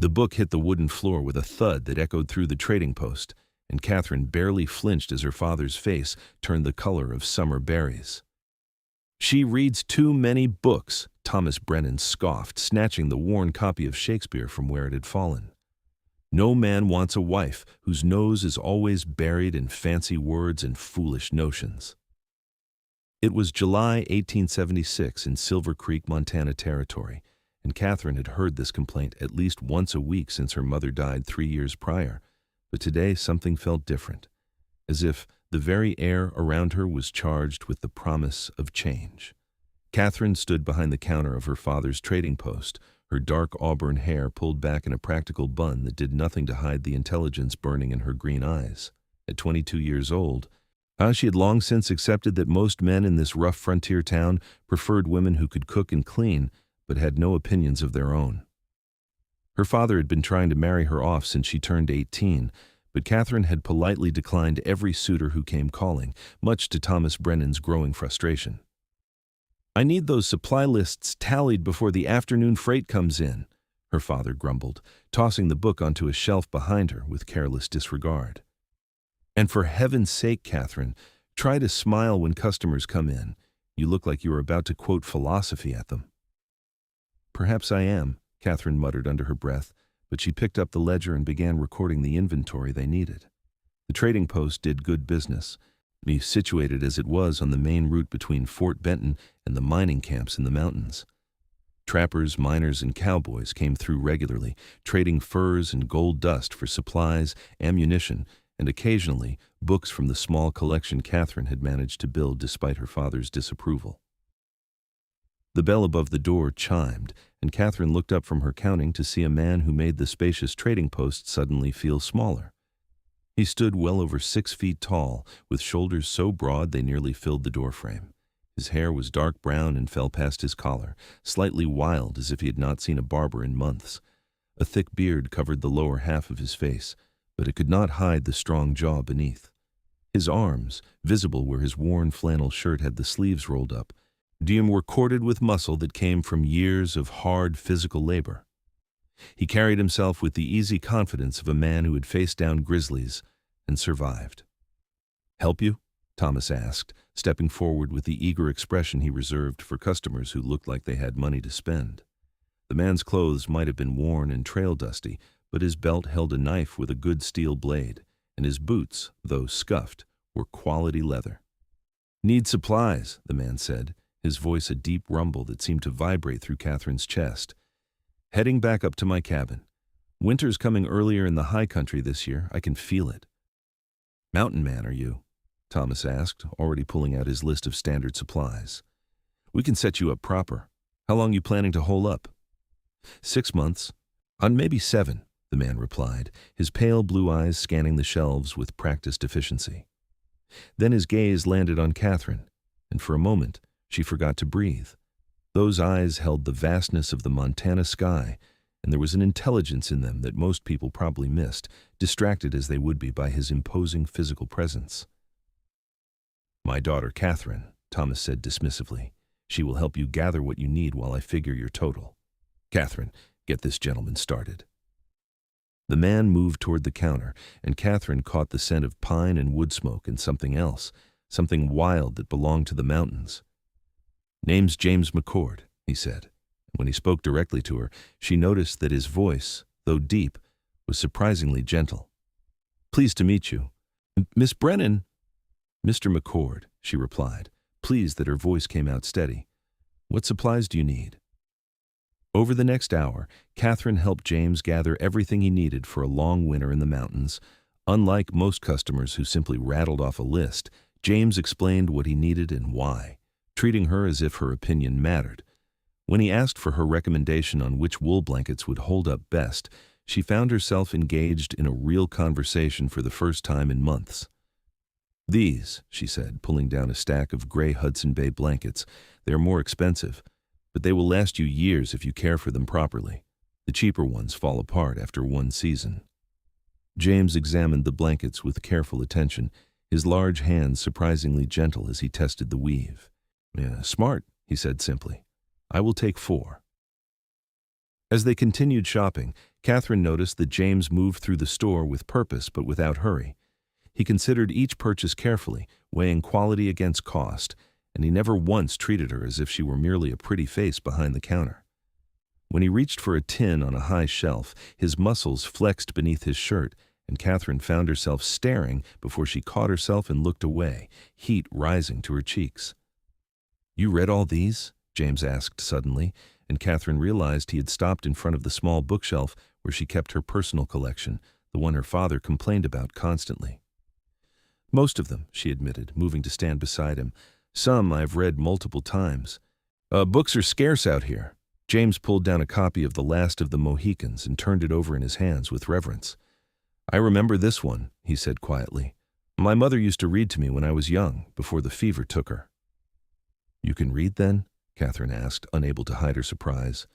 The book hit the wooden floor with a thud that echoed through the trading post, and Catherine barely flinched as her father's face turned the color of summer berries. "She reads too many books," Thomas Brennan scoffed, snatching the worn copy of Shakespeare from where it had fallen. "No man wants a wife whose nose is always buried in fancy words and foolish notions." It was July 1876 in Silver Creek, Montana Territory, and Catherine had heard this complaint at least once a week since her mother died 3 years prior. But today something felt different, as if the very air around her was charged with the promise of change. Catherine stood behind the counter of her father's trading post, her dark auburn hair pulled back in a practical bun that did nothing to hide the intelligence burning in her green eyes. At 22 years old, she had long since accepted that most men in this rough frontier town preferred women who could cook and clean, but had no opinions of their own. Her father had been trying to marry her off since she turned 18, but Catherine had politely declined every suitor who came calling, much to Thomas Brennan's growing frustration. "I need those supply lists tallied before the afternoon freight comes in," her father grumbled, tossing the book onto a shelf behind her with careless disregard. "And for heaven's sake, Catherine, try to smile when customers come in. You look like you are about to quote philosophy at them." "Perhaps I am," Catherine muttered under her breath, but she picked up the ledger and began recording the inventory they needed. The trading post did good business, situated as it was on the main route between Fort Benton and the mining camps in the mountains. Trappers, miners, and cowboys came through regularly, trading furs and gold dust for supplies, ammunition, and occasionally books from the small collection Catherine had managed to build despite her father's disapproval. The bell above the door chimed, and Catherine looked up from her counting to see a man who made the spacious trading post suddenly feel smaller. He stood well over 6 feet tall, with shoulders so broad they nearly filled the doorframe. His hair was dark brown and fell past his collar, slightly wild as if he had not seen a barber in months. A thick beard covered the lower half of his face, but it could not hide the strong jaw beneath. His arms, visible where his worn flannel shirt had the sleeves rolled up, were corded with muscle that came from years of hard physical labor. He carried himself with the easy confidence of a man who had faced down grizzlies and survived. "Help you?" Thomas asked, stepping forward with the eager expression he reserved for customers who looked like they had money to spend. The man's clothes might have been worn and trail dusty, but his belt held a knife with a good steel blade, and his boots, though scuffed, were quality leather. "Need supplies," the man said, his voice a deep rumble that seemed to vibrate through Catherine's chest. "Heading back up to my cabin. Winter's coming earlier in the high country this year. I can feel it." "Mountain man, are you?" Thomas asked, already pulling out his list of standard supplies. "We can set you up proper. How long you planning to hole up?" 6 months. On maybe 7, the man replied, his pale blue eyes scanning the shelves with practiced efficiency. Then his gaze landed on Catherine, and for a moment she forgot to breathe. Those eyes held the vastness of the Montana sky, and there was an intelligence in them that most people probably missed, distracted as they would be by his imposing physical presence. "My daughter Catherine," Thomas said dismissively. "She will help you gather what you need while I figure your total. Catherine, get this gentleman started." The man moved toward the counter, and Catherine caught the scent of pine and wood smoke and something else, something wild that belonged to the mountains. "Name's James McCord," he said. When he spoke directly to her, she noticed that his voice, though deep, was surprisingly gentle. "Pleased to meet you. Miss Brennan." "Mr. McCord," she replied, pleased that her voice came out steady. "What supplies do you need?" Over the next hour, Catherine helped James gather everything he needed for a long winter in the mountains. Unlike most customers who simply rattled off a list, James explained what he needed and why, treating her as if her opinion mattered. When he asked for her recommendation on which wool blankets would hold up best, she found herself engaged in a real conversation for the first time in months. "These," she said, pulling down a stack of gray Hudson Bay blankets, "they are more expensive, but they will last you years if you care for them properly. The cheaper ones fall apart after 1 season." James examined the blankets with careful attention, his large hands surprisingly gentle as he tested the weave. "Yeah, smart," he said simply. "I will take 4. As they continued shopping, Catherine noticed that James moved through the store with purpose but without hurry. He considered each purchase carefully, weighing quality against cost, and he never once treated her as if she were merely a pretty face behind the counter. When he reached for a tin on a high shelf, his muscles flexed beneath his shirt, and Catherine found herself staring before she caught herself and looked away, heat rising to her cheeks. "You read all these?" James asked suddenly, and Catherine realized he had stopped in front of the small bookshelf where she kept her personal collection, the one her father complained about constantly. "Most of them," she admitted, moving to stand beside him. "Some I've read multiple times. Books are scarce out here." James pulled down a copy of The Last of the Mohicans and turned it over in his hands with reverence. "I remember this one," he said quietly. "My mother used to read to me when I was young, before the fever took her." "You can read, then?" Catherine asked, unable to hide her surprise.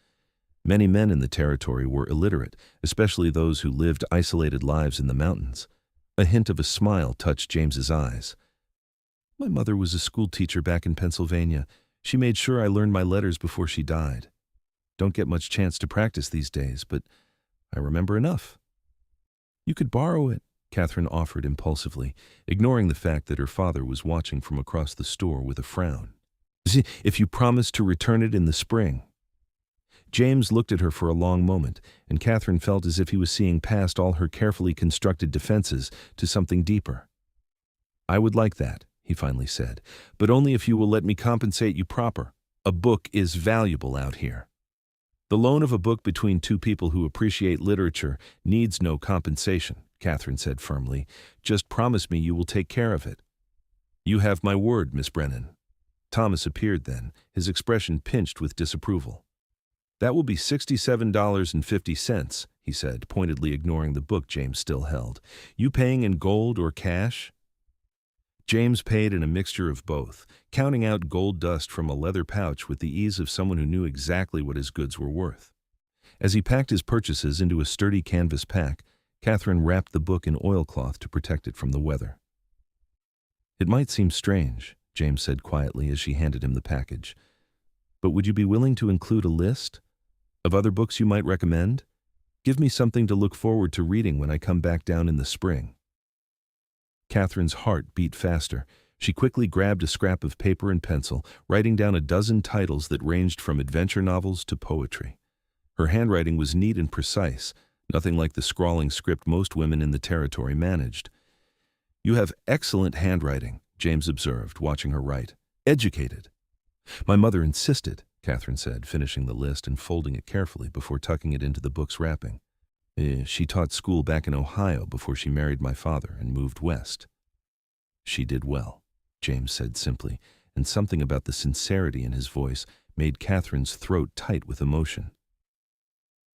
Many men in the territory were illiterate, especially those who lived isolated lives in the mountains. A hint of a smile touched James's eyes. "My mother was a school teacher back in Pennsylvania. She made sure I learned my letters before she died. Don't get much chance to practice these days, but I remember enough." "You could borrow it," Catherine offered impulsively, ignoring the fact that her father was watching from across the store with a frown. "If you promise to return it in the spring." James looked at her for a long moment, and Catherine felt as if he was seeing past all her carefully constructed defenses to something deeper. "I would like that," he finally said, "but only if you will let me compensate you proper. A book is valuable out here." "The loan of a book between two people who appreciate literature needs no compensation," Catherine said firmly. "Just promise me you will take care of it." "You have my word, Miss Brennan." Thomas appeared then, his expression pinched with disapproval. "That will be $67.50, he said, pointedly ignoring the book James still held. "You paying in gold or cash?" James paid in a mixture of both, counting out gold dust from a leather pouch with the ease of someone who knew exactly what his goods were worth. As he packed his purchases into a sturdy canvas pack, Catherine wrapped the book in oilcloth to protect it from the weather. "It might seem strange," James said quietly as she handed him the package, "but would you be willing to include a list of other books you might recommend? Give me something to look forward to reading when I come back down in the spring." Catherine's heart beat faster. She quickly grabbed a scrap of paper and pencil, writing down a dozen titles that ranged from adventure novels to poetry. Her handwriting was neat and precise, nothing like the scrawling script most women in the territory managed. "You have excellent handwriting," James observed, watching her write. "Educated." "My mother insisted," Catherine said, finishing the list and folding it carefully before tucking it into the book's wrapping. She taught school back in Ohio before she married my father and moved west." "She did well," James said simply, and something about the sincerity in his voice made Catherine's throat tight with emotion.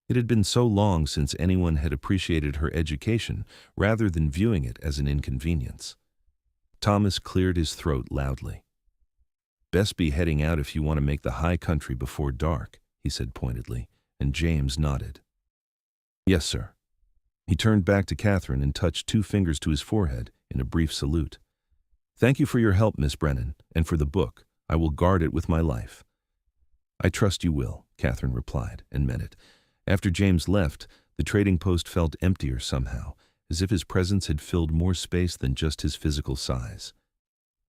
It had been so long since anyone had appreciated her education rather than viewing it as an inconvenience. Thomas cleared his throat loudly. "Best be heading out if you want to make the high country before dark," he said pointedly, and James nodded. "Yes, sir." He turned back to Catherine and touched 2 fingers to his forehead in a brief salute. "Thank you for your help, Miss Brennan, and for the book. I will guard it with my life." "I trust you will," Catherine replied, and meant it. After James left, the trading post felt emptier somehow, as if his presence had filled more space than just his physical size.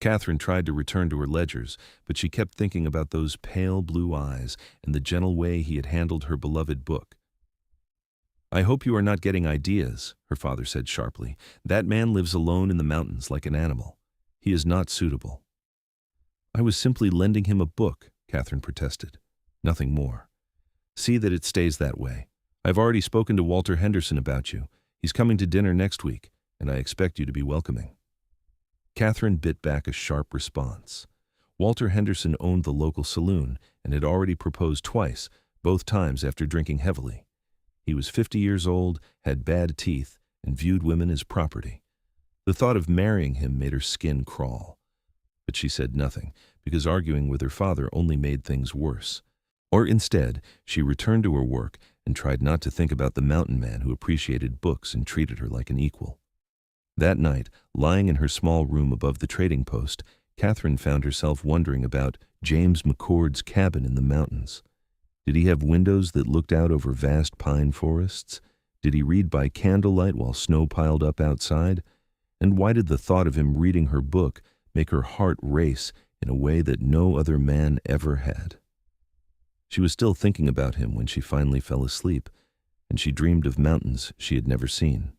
Catherine tried to return to her ledgers, but she kept thinking about those pale blue eyes and the gentle way he had handled her beloved book. "I hope you are not getting ideas," her father said sharply. "That man lives alone in the mountains like an animal. He is not suitable." "I was simply lending him a book," Catherine protested. "Nothing more. See that it stays that way. I've already spoken to Walter Henderson about you. He's coming to dinner next week, and I expect you to be welcoming." Catherine bit back a sharp response. Walter Henderson owned the local saloon and had already proposed twice, both times after drinking heavily. He was 50 years old, had bad teeth, and viewed women as property. The thought of marrying him made her skin crawl. But she said nothing, because arguing with her father only made things worse. Or instead, she returned to her work and tried not to think about the mountain man who appreciated books and treated her like an equal. That night, lying in her small room above the trading post, Catherine found herself wondering about James McCord's cabin in the mountains. Did he have windows that looked out over vast pine forests? Did he read by candlelight while snow piled up outside? And why did the thought of him reading her book make her heart race in a way that no other man ever had? She was still thinking about him when she finally fell asleep, and she dreamed of mountains she had never seen.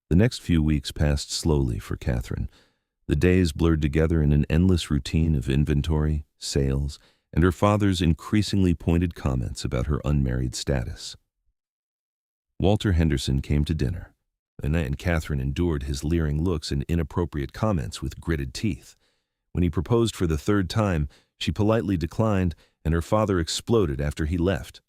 The next few weeks passed slowly for Catherine. The days blurred together in an endless routine of inventory, sales, and her father's increasingly pointed comments about her unmarried status. Walter Henderson came to dinner, and Catherine endured his leering looks and inappropriate comments with gritted teeth. When he proposed for the third time, she politely declined, and her father exploded after he left.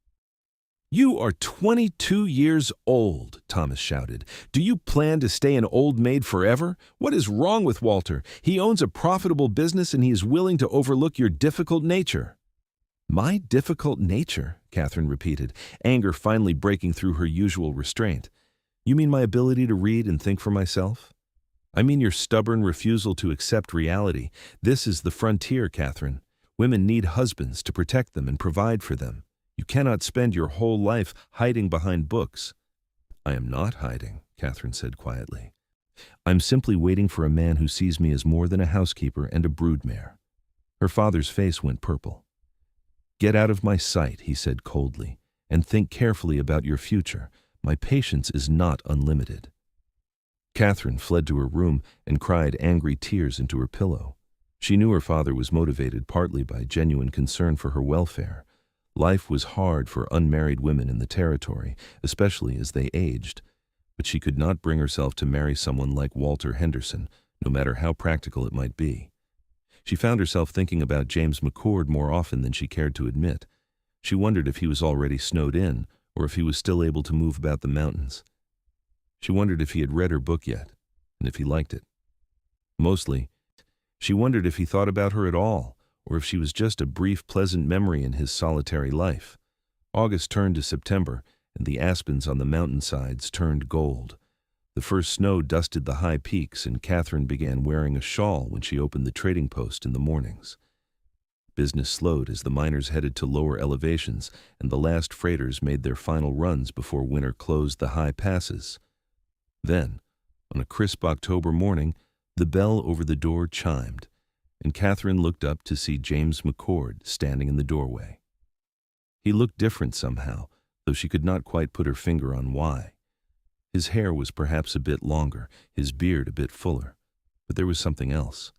"You are 22 years old," Thomas shouted. "Do you plan to stay an old maid forever? What is wrong with Walter? He owns a profitable business and he is willing to overlook your difficult nature." "My difficult nature?" Catherine repeated, anger finally breaking through her usual restraint. "You mean my ability to read and think for myself?" "I mean your stubborn refusal to accept reality. This is the frontier, Catherine. Women need husbands to protect them and provide for them. You cannot spend your whole life hiding behind books." "I am not hiding," Catherine said quietly. "I'm simply waiting for a man who sees me as more than a housekeeper and a broodmare." Her father's face went purple. "Get out of my sight," he said coldly, "and think carefully about your future. My patience is not unlimited." Catherine fled to her room and cried angry tears into her pillow. She knew her father was motivated partly by genuine concern for her welfare. Life was hard for unmarried women in the territory, especially as they aged, but she could not bring herself to marry someone like Walter Henderson, no matter how practical it might be. She found herself thinking about James McCord more often than she cared to admit. She wondered if he was already snowed in, or if he was still able to move about the mountains. She wondered if he had read her book yet, and if he liked it. Mostly, she wondered if he thought about her at all, or if she was just a brief, pleasant memory in his solitary life. August turned to September, and the aspens on the mountainsides turned gold. The first snow dusted the high peaks, and Catherine began wearing a shawl when she opened the trading post in the mornings. Business slowed as the miners headed to lower elevations, and the last freighters made their final runs before winter closed the high passes. Then, on a crisp October morning, the bell over the door chimed, and Catherine looked up to see James McCord standing in the doorway. He looked different somehow, though she could not quite put her finger on why. His hair was perhaps a bit longer, his beard a bit fuller, but there was something else,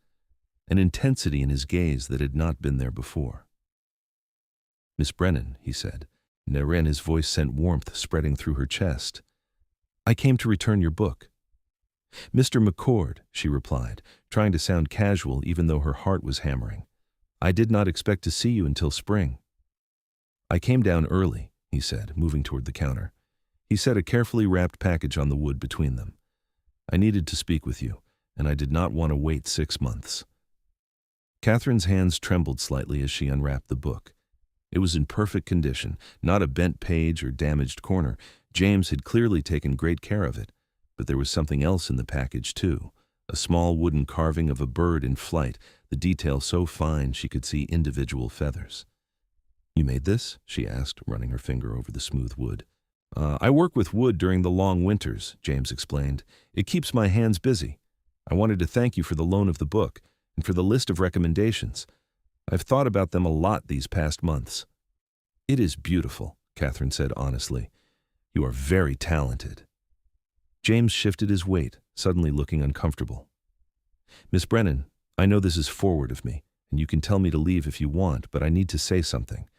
an intensity in his gaze that had not been there before. "Miss Brennan," he said, and his voice sent warmth spreading through her chest. "I came to return your book." "Mr. McCord," she replied, trying to sound casual even though her heart was hammering. "I did not expect to see you until spring." "I came down early," he said, moving toward the counter. He set a carefully wrapped package on the wood between them. "I needed to speak with you, and I did not want to wait 6 months." Catherine's hands trembled slightly as she unwrapped the book. It was in perfect condition, not a bent page or damaged corner. James had clearly taken great care of it. But there was something else in the package, too. A small wooden carving of a bird in flight, the detail so fine she could see individual feathers. "You made this?" she asked, running her finger over the smooth wood. I work with wood during the long winters," James explained. "It keeps my hands busy. I wanted to thank you for the loan of the book, and for the list of recommendations. I've thought about them a lot these past months." "It is beautiful," Catherine said honestly. "You are very talented." James shifted his weight, suddenly looking uncomfortable. "Miss Brennan, I know this is forward of me, and you can tell me to leave if you want, but I need to say something.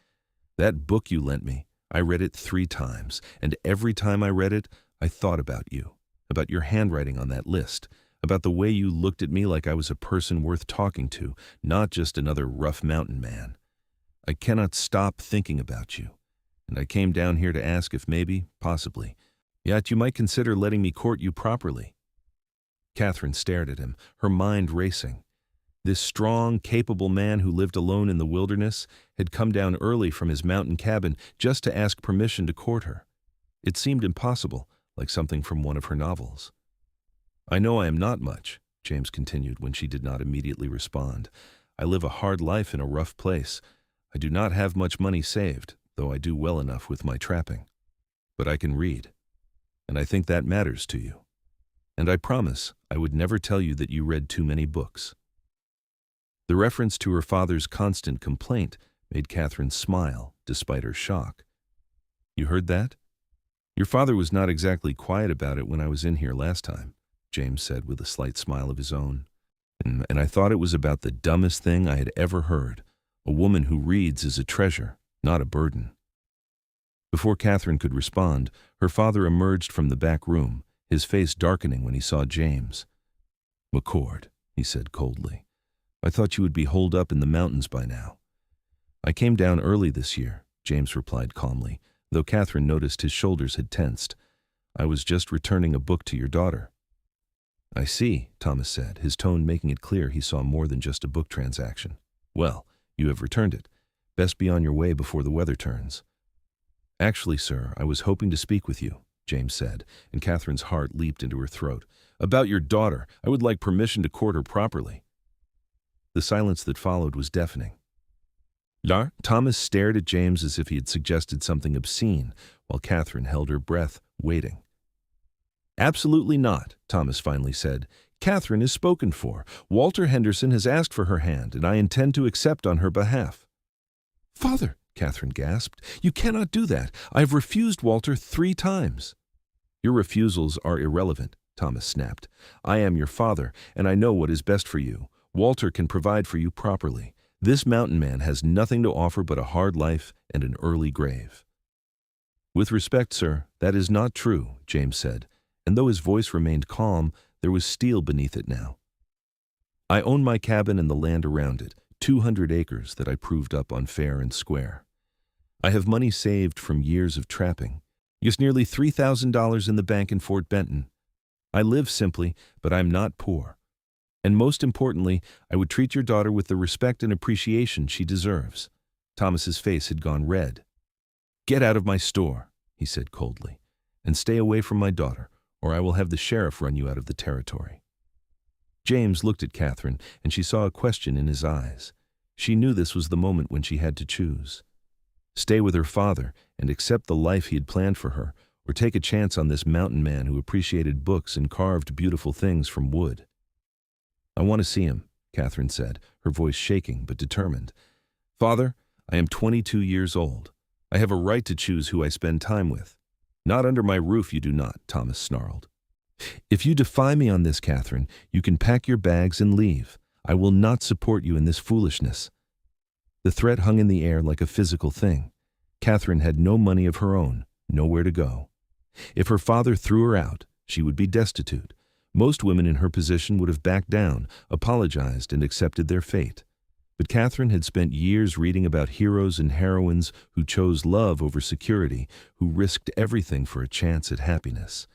That book you lent me, I read it 3 times, and every time I read it, I thought about you, about your handwriting on that list, about the way you looked at me like I was a person worth talking to, not just another rough mountain man. I cannot stop thinking about you, and I came down here to ask if maybe, possibly, yet you might consider letting me court you properly." Catherine stared at him, her mind racing. This strong, capable man who lived alone in the wilderness had come down early from his mountain cabin just to ask permission to court her. It seemed impossible, like something from one of her novels. "I know I am not much," James continued when she did not immediately respond. "I live a hard life in a rough place. I do not have much money saved, though I do well enough with my trapping. But I can read, and I think that matters to you. And I promise I would never tell you that you read too many books." The reference to her father's constant complaint made Catherine smile, despite her shock. "You heard that? Your father was not exactly quiet about it when I was in here last time," James said with a slight smile of his own. And I thought it was about the dumbest thing I had ever heard. A woman who reads is a treasure, not a burden." Before Catherine could respond, her father emerged from the back room, his face darkening when he saw James. "McCord," he said coldly, "I thought you would be holed up in the mountains by now." "I came down early this year," James replied calmly, though Catherine noticed his shoulders had tensed. "I was just returning a book to your daughter." "I see," Thomas said, his tone making it clear he saw more than just a book transaction. "Well, you have returned it. Best be on your way before the weather turns." "Actually, sir, I was hoping to speak with you," James said, and Catherine's heart leaped into her throat. "About your daughter. I would like permission to court her properly." The silence that followed was deafening. Thomas stared at James as if he had suggested something obscene, while Catherine held her breath, waiting. "Absolutely not," Thomas finally said. "Catherine is spoken for. Walter Henderson has asked for her hand, and I intend to accept on her behalf." "Father," Catherine gasped, "you cannot do that. I have refused Walter 3 times. "Your refusals are irrelevant," Thomas snapped. "I am your father, and I know what is best for you. Walter can provide for you properly. This mountain man has nothing to offer but a hard life and an early grave." "With respect, sir, that is not true," James said, and though his voice remained calm, there was steel beneath it now. "I own my cabin and the land around it, 200 acres that I proved up on fair and square. I have money saved from years of trapping. Yes, nearly $3,000 in the bank in Fort Benton. I live simply, but I'm not poor. And most importantly, I would treat your daughter with the respect and appreciation she deserves." Thomas's face had gone red. "Get out of my store," he said coldly, "and stay away from my daughter, or I will have the sheriff run you out of the territory." James looked at Catherine, and she saw a question in his eyes. She knew this was the moment when she had to choose. Stay with her father and accept the life he had planned for her, or take a chance on this mountain man who appreciated books and carved beautiful things from wood. "I want to see him," Catherine said, her voice shaking but determined. "Father, I am 22 years old. I have a right to choose who I spend time with." "Not under my roof you do not," Thomas snarled. "If you defy me on this, Catherine, you can pack your bags and leave. I will not support you in this foolishness." The threat hung in the air like a physical thing. Catherine had no money of her own, nowhere to go. If her father threw her out, she would be destitute. Most women in her position would have backed down, apologized, and accepted their fate. But Catherine had spent years reading about heroes and heroines who chose love over security, who risked everything for a chance at happiness.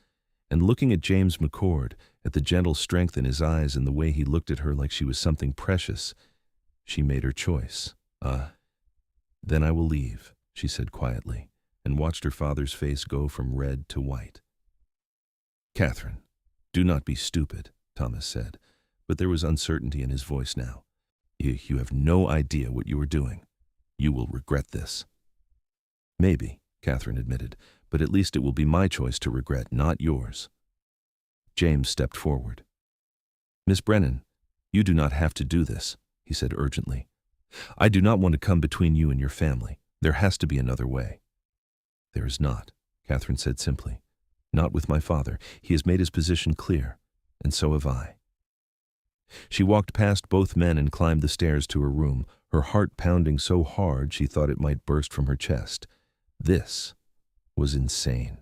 And looking at James McCord, at the gentle strength in his eyes and the way he looked at her like she was something precious, she made her choice. Then I will leave," she said quietly, and watched her father's face go from red to white. "Catherine, do not be stupid," Thomas said, but there was uncertainty in his voice now. You have no idea what you are doing. You will regret this." "Maybe," Catherine admitted, "but at least it will be my choice to regret, not yours." James stepped forward. "Miss Brennan, you do not have to do this," he said urgently. "I do not want to come between you and your family. There has to be another way." "There is not," Catherine said simply. "Not with my father. He has made his position clear, and so have I." She walked past both men and climbed the stairs to her room, her heart pounding so hard she thought it might burst from her chest. This was insane.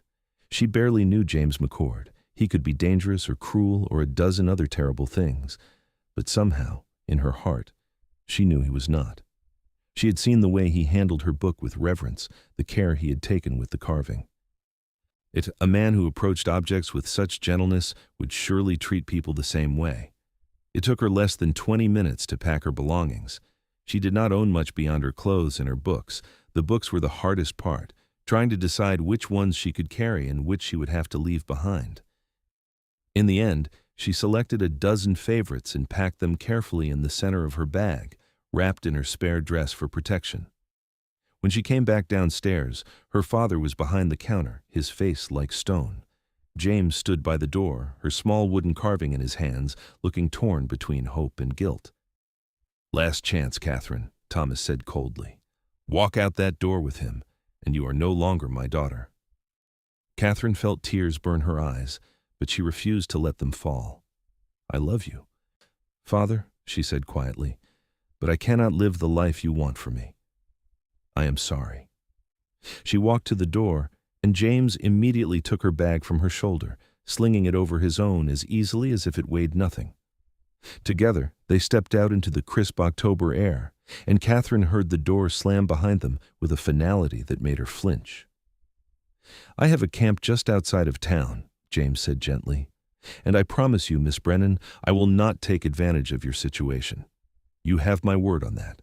She barely knew James McCord. He could be dangerous or cruel or a dozen other terrible things. But somehow, in her heart, she knew he was not. She had seen the way he handled her book with reverence, the care he had taken with the carving. A man who approached objects with such gentleness would surely treat people the same way. It took her less than 20 minutes to pack her belongings. She did not own much beyond her clothes and her books. The books were the hardest part, trying to decide which ones she could carry and which she would have to leave behind. In the end, she selected a dozen favorites and packed them carefully in the center of her bag, wrapped in her spare dress for protection. When she came back downstairs, her father was behind the counter, his face like stone. James stood by the door, her small wooden carving in his hands, looking torn between hope and guilt. "Last chance, Catherine," Thomas said coldly. "Walk out that door with him, and you are no longer my daughter." Catherine felt tears burn her eyes, but she refused to let them fall. "I love you, Father," she said quietly, "but I cannot live the life you want for me. I am sorry." She walked to the door, and James immediately took her bag from her shoulder, slinging it over his own as easily as if it weighed nothing. Together, they stepped out into the crisp October air, and Catherine heard the door slam behind them with a finality that made her flinch. "I have a camp just outside of town," James said gently, "and I promise you, Miss Brennan, I will not take advantage of your situation. You have my word on that.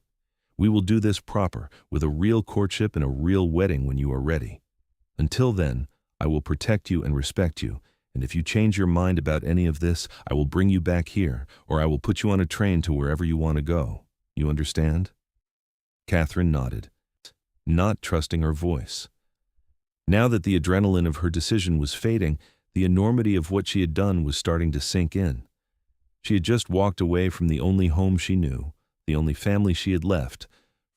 We will do this proper, with a real courtship and a real wedding when you are ready. Until then, I will protect you and respect you, and if you change your mind about any of this, I will bring you back here, or I will put you on a train to wherever you want to go. You understand?" Catherine nodded, not trusting her voice. Now that the adrenaline of her decision was fading, the enormity of what she had done was starting to sink in. She had just walked away from the only home she knew, the only family she had left,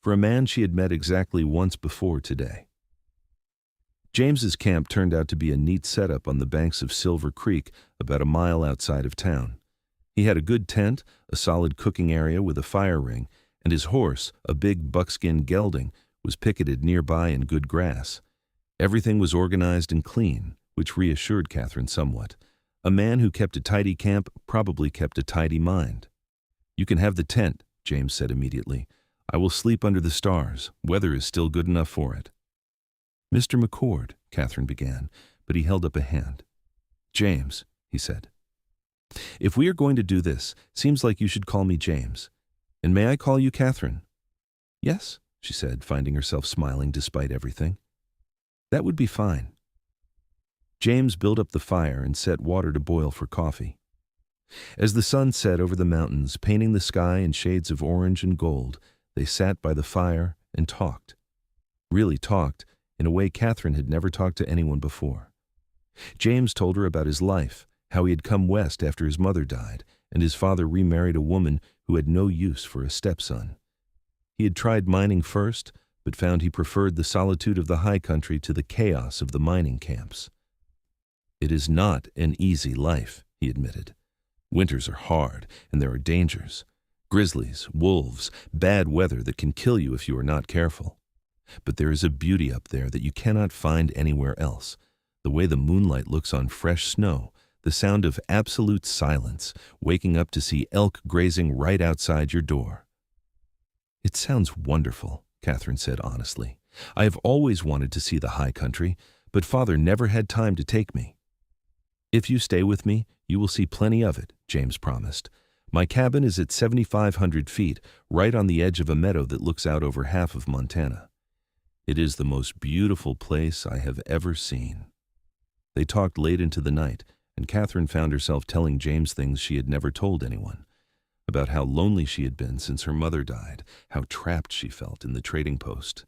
for a man she had met exactly once before today. James's camp turned out to be a neat setup on the banks of Silver Creek, about a mile outside of town. He had a good tent, a solid cooking area with a fire ring, and his horse, a big buckskin gelding, was picketed nearby in good grass. Everything was organized and clean, which reassured Catherine somewhat. A man who kept a tidy camp probably kept a tidy mind. "You can have the tent," James said immediately. "I will sleep under the stars. Weather is still good enough for it." "Mr. McCord," Catherine began, but he held up a hand. "James," he said. "If we are going to do this, seems like you should call me James. And may I call you Catherine?" "Yes," she said, finding herself smiling despite everything. "That would be fine." James built up the fire and set water to boil for coffee. As the sun set over the mountains, painting the sky in shades of orange and gold, they sat by the fire and talked. Really talked, in a way Catherine had never talked to anyone before. James told her about his life, how he had come west after his mother died, and his father remarried a woman who had no use for a stepson. He had tried mining first, but found he preferred the solitude of the high country to the chaos of the mining camps. "It is not an easy life," he admitted. "Winters are hard, and there are dangers. Grizzlies, wolves, bad weather that can kill you if you are not careful. But there is a beauty up there that you cannot find anywhere else. The way the moonlight looks on fresh snow, the sound of absolute silence, waking up to see elk grazing right outside your door." "It sounds wonderful," Catherine said honestly. "I have always wanted to see the high country, but Father never had time to take me." "If you stay with me, you will see plenty of it," James promised. "My cabin is at 7,500 feet, right on the edge of a meadow that looks out over half of Montana. It is the most beautiful place I have ever seen." They talked late into the night, and Catherine found herself telling James things she had never told anyone, about how lonely she had been since her mother died, how trapped she felt in the trading post,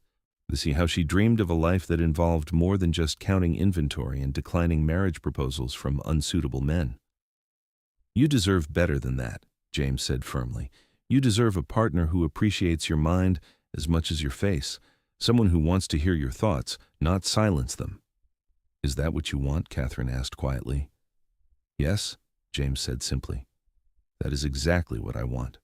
to see how she dreamed of a life that involved more than just counting inventory and declining marriage proposals from unsuitable men. "You deserve better than that," James said firmly. "You deserve a partner who appreciates your mind as much as your face, someone who wants to hear your thoughts, not silence them." "Is that what you want?" Catherine asked quietly. "Yes," James said simply. "That is exactly what I want."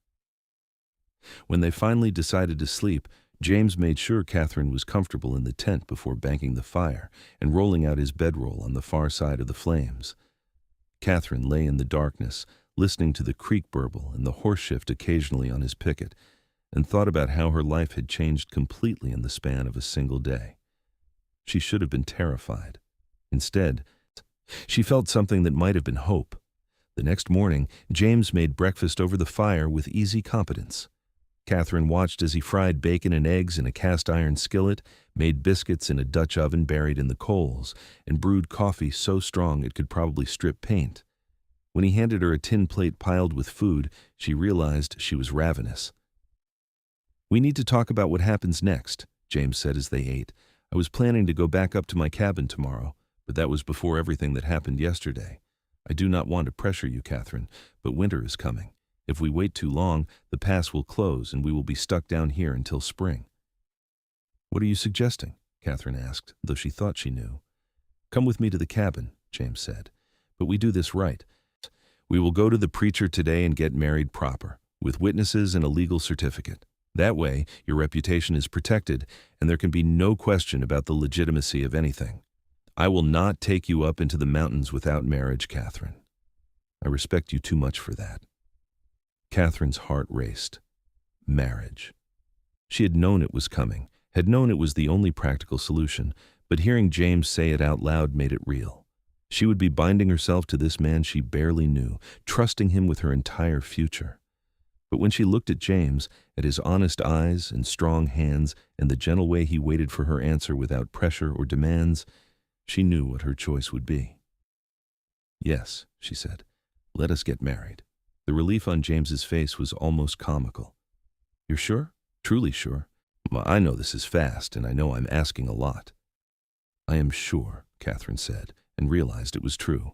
When they finally decided to sleep, James made sure Catherine was comfortable in the tent before banking the fire and rolling out his bedroll on the far side of the flames. Catherine lay in the darkness, listening to the creek burble and the horse shift occasionally on his picket, and thought about how her life had changed completely in the span of a single day. She should have been terrified. Instead, she felt something that might have been hope. The next morning, James made breakfast over the fire with easy competence. Catherine watched as he fried bacon and eggs in a cast-iron skillet, made biscuits in a Dutch oven buried in the coals, and brewed coffee so strong it could probably strip paint. When he handed her a tin plate piled with food, she realized she was ravenous. "We need to talk about what happens next," James said as they ate. "I was planning to go back up to my cabin tomorrow, but that was before everything that happened yesterday. I do not want to pressure you, Catherine, but winter is coming. If we wait too long, the pass will close and we will be stuck down here until spring." "What are you suggesting?" Catherine asked, though she thought she knew. "Come with me to the cabin," James said. "But we do this right. We will go to the preacher today and get married proper, with witnesses and a legal certificate. That way, your reputation is protected, and there can be no question about the legitimacy of anything. I will not take you up into the mountains without marriage, Catherine. I respect you too much for that." Catherine's heart raced. Marriage. She had known it was coming, had known it was the only practical solution, but hearing James say it out loud made it real. She would be binding herself to this man she barely knew, trusting him with her entire future. But when she looked at James, at his honest eyes and strong hands and the gentle way he waited for her answer without pressure or demands, she knew what her choice would be. "Yes," she said, "let us get married." The relief on James's face was almost comical. "You're sure? Truly sure? Well, I know this is fast, and I know I'm asking a lot." "I am sure," Catherine said, and realized it was true.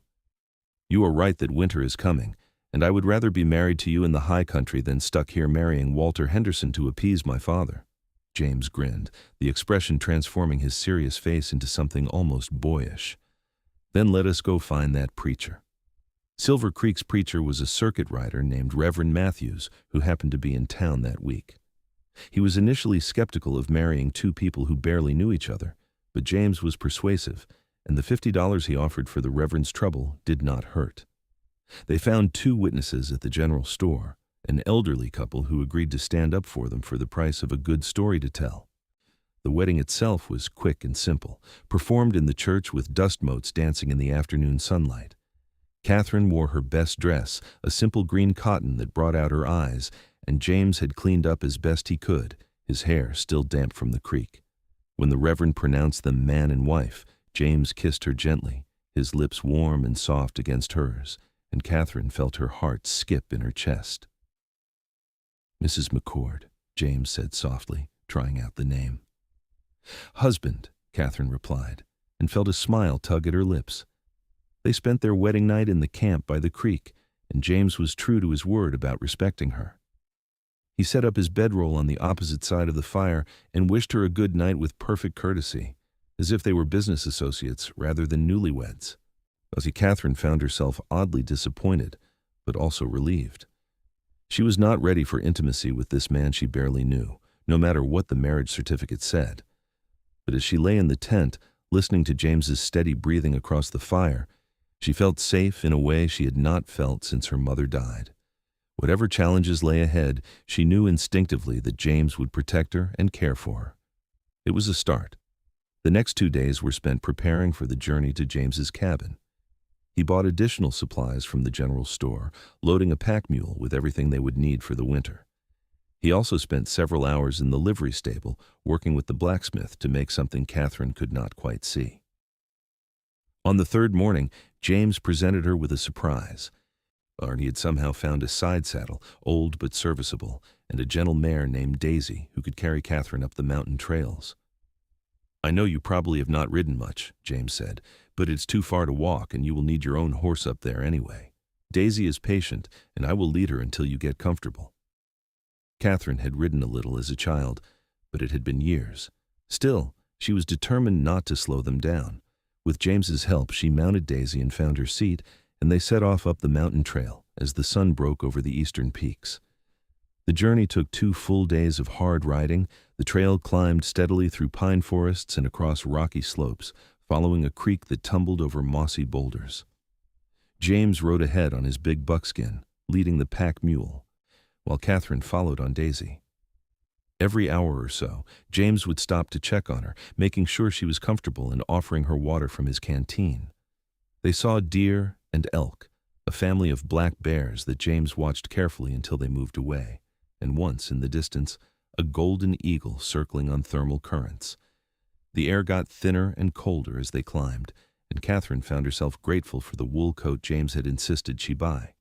"You are right that winter is coming, and I would rather be married to you in the high country than stuck here marrying Walter Henderson to appease my father." James grinned, the expression transforming his serious face into something almost boyish. "Then let us go find that preacher." Silver Creek's preacher was a circuit rider named Reverend Matthews, who happened to be in town that week. He was initially skeptical of marrying two people who barely knew each other, but James was persuasive, and the $50 he offered for the Reverend's trouble did not hurt. They found two witnesses at the general store, an elderly couple who agreed to stand up for them for the price of a good story to tell. The wedding itself was quick and simple, performed in the church with dust motes dancing in the afternoon sunlight. Catherine wore her best dress, a simple green cotton that brought out her eyes, and James had cleaned up as best he could, his hair still damp from the creek. When the Reverend pronounced them man and wife, James kissed her gently, his lips warm and soft against hers, and Catherine felt her heart skip in her chest. "Mrs. McCord," James said softly, trying out the name. "Husband," Catherine replied, and felt a smile tug at her lips. They spent their wedding night in the camp by the creek, and James was true to his word about respecting her. He set up his bedroll on the opposite side of the fire and wished her a good night with perfect courtesy, as if they were business associates rather than newlyweds. Catherine found herself oddly disappointed, but also relieved. She was not ready for intimacy with this man she barely knew, no matter what the marriage certificate said. But as she lay in the tent, listening to James's steady breathing across the fire, she felt safe in a way she had not felt since her mother died. Whatever challenges lay ahead, she knew instinctively that James would protect her and care for her. It was a start. The next 2 days were spent preparing for the journey to James's cabin. He bought additional supplies from the general store, loading a pack mule with everything they would need for the winter. He also spent several hours in the livery stable, working with the blacksmith to make something Catherine could not quite see. On the third morning, James presented her with a surprise. He had somehow found a side saddle, old but serviceable, and a gentle mare named Daisy who could carry Catherine up the mountain trails. "I know you probably have not ridden much," James said, "but it's too far to walk and you will need your own horse up there anyway. Daisy is patient, and I will lead her until you get comfortable." Catherine had ridden a little as a child, but it had been years. Still, she was determined not to slow them down. With James's help, she mounted Daisy and found her seat, and they set off up the mountain trail as the sun broke over the eastern peaks. The journey took 2 full days of hard riding. The trail climbed steadily through pine forests and across rocky slopes, following a creek that tumbled over mossy boulders. James rode ahead on his big buckskin, leading the pack mule, while Catherine followed on Daisy. Every hour or so, James would stop to check on her, making sure she was comfortable and offering her water from his canteen. They saw deer and elk, a family of black bears that James watched carefully until they moved away, and once, in the distance, a golden eagle circling on thermal currents. The air got thinner and colder as they climbed, and Catherine found herself grateful for the wool coat James had insisted she buy.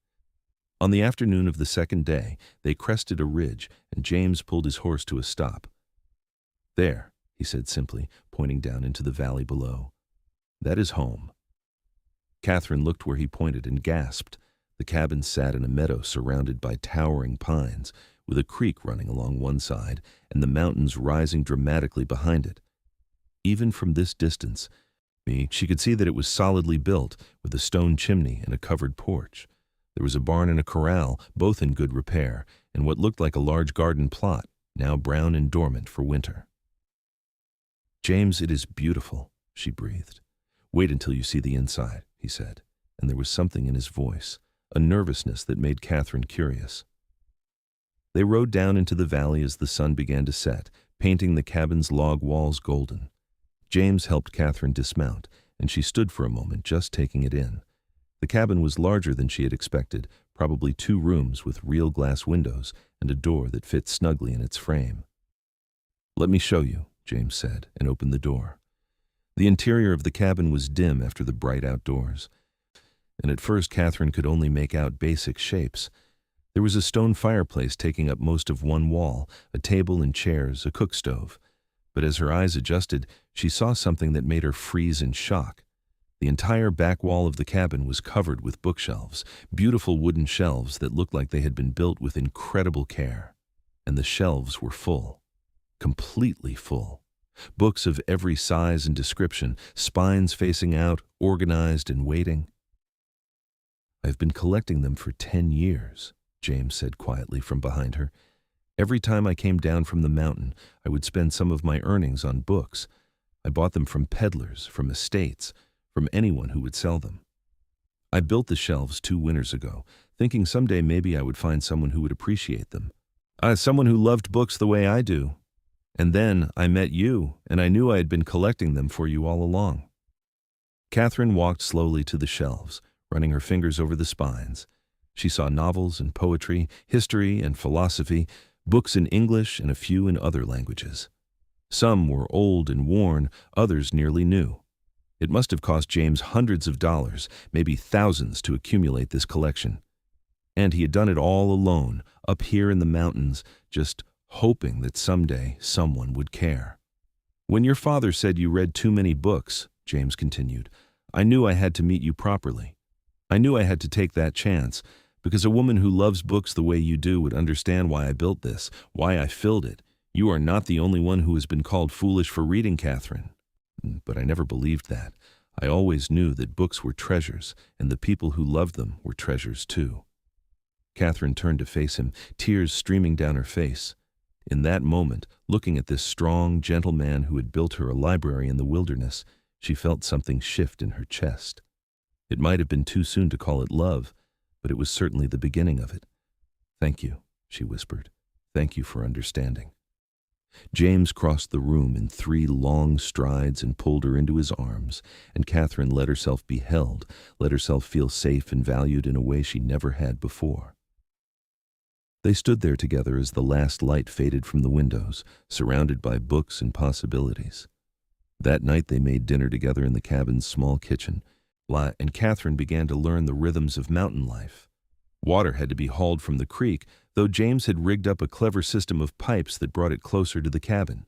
On the afternoon of the second day, they crested a ridge, and James pulled his horse to a stop. "There," he said simply, pointing down into the valley below. "That is home." Catherine looked where he pointed and gasped. The cabin sat in a meadow surrounded by towering pines, with a creek running along one side and the mountains rising dramatically behind it. Even from this distance, she could see that it was solidly built, with a stone chimney and a covered porch. There was a barn and a corral, both in good repair, and what looked like a large garden plot, now brown and dormant for winter. "James, it is beautiful," she breathed. "Wait until you see the inside," he said, and there was something in his voice, a nervousness that made Catherine curious. They rode down into the valley as the sun began to set, painting the cabin's log walls golden. James helped Catherine dismount, and she stood for a moment just taking it in. The cabin was larger than she had expected, probably 2 rooms with real glass windows and a door that fit snugly in its frame. "Let me show you," James said, and opened the door. The interior of the cabin was dim after the bright outdoors, and at first Catherine could only make out basic shapes. There was a stone fireplace taking up most of one wall, a table and chairs, a cook stove. But as her eyes adjusted, she saw something that made her freeze in shock. The entire back wall of the cabin was covered with bookshelves, beautiful wooden shelves that looked like they had been built with incredible care. And the shelves were full, completely full. Books of every size and description, spines facing out, organized and waiting. "I've been collecting them for 10 years, James said quietly from behind her. "Every time I came down from the mountain, I would spend some of my earnings on books. I bought them from peddlers, from estates, from anyone who would sell them. I built the shelves 2 winters ago, thinking someday maybe I would find someone who would appreciate them. Someone who loved books the way I do. And then I met you, and I knew I had been collecting them for you all along." Catherine walked slowly to the shelves, running her fingers over the spines. She saw novels and poetry, history and philosophy, books in English and a few in other languages. Some were old and worn, others nearly new. It must have cost James hundreds of dollars, maybe thousands, to accumulate this collection. And he had done it all alone, up here in the mountains, just hoping that someday someone would care. "When your father said you read too many books," James continued, "I knew I had to meet you properly. I knew I had to take that chance, because a woman who loves books the way you do would understand why I built this, why I filled it. You are not the only one who has been called foolish for reading, Catherine." But I never believed that. I always knew that books were treasures, and the people who loved them were treasures too. Catherine turned to face him, tears streaming down her face. In that moment, looking at this strong, gentle man who had built her a library in the wilderness, she felt something shift in her chest. It might have been too soon to call it love, but it was certainly the beginning of it. "Thank you," she whispered. "Thank you for understanding." James crossed the room in 3 long strides and pulled her into his arms, and Catherine let herself be held, let herself feel safe and valued in a way she never had before. They stood there together as the last light faded from the windows, surrounded by books and possibilities. That night they made dinner together in the cabin's small kitchen, and Catherine began to learn the rhythms of mountain life. Water had to be hauled from the creek, though James had rigged up a clever system of pipes that brought it closer to the cabin.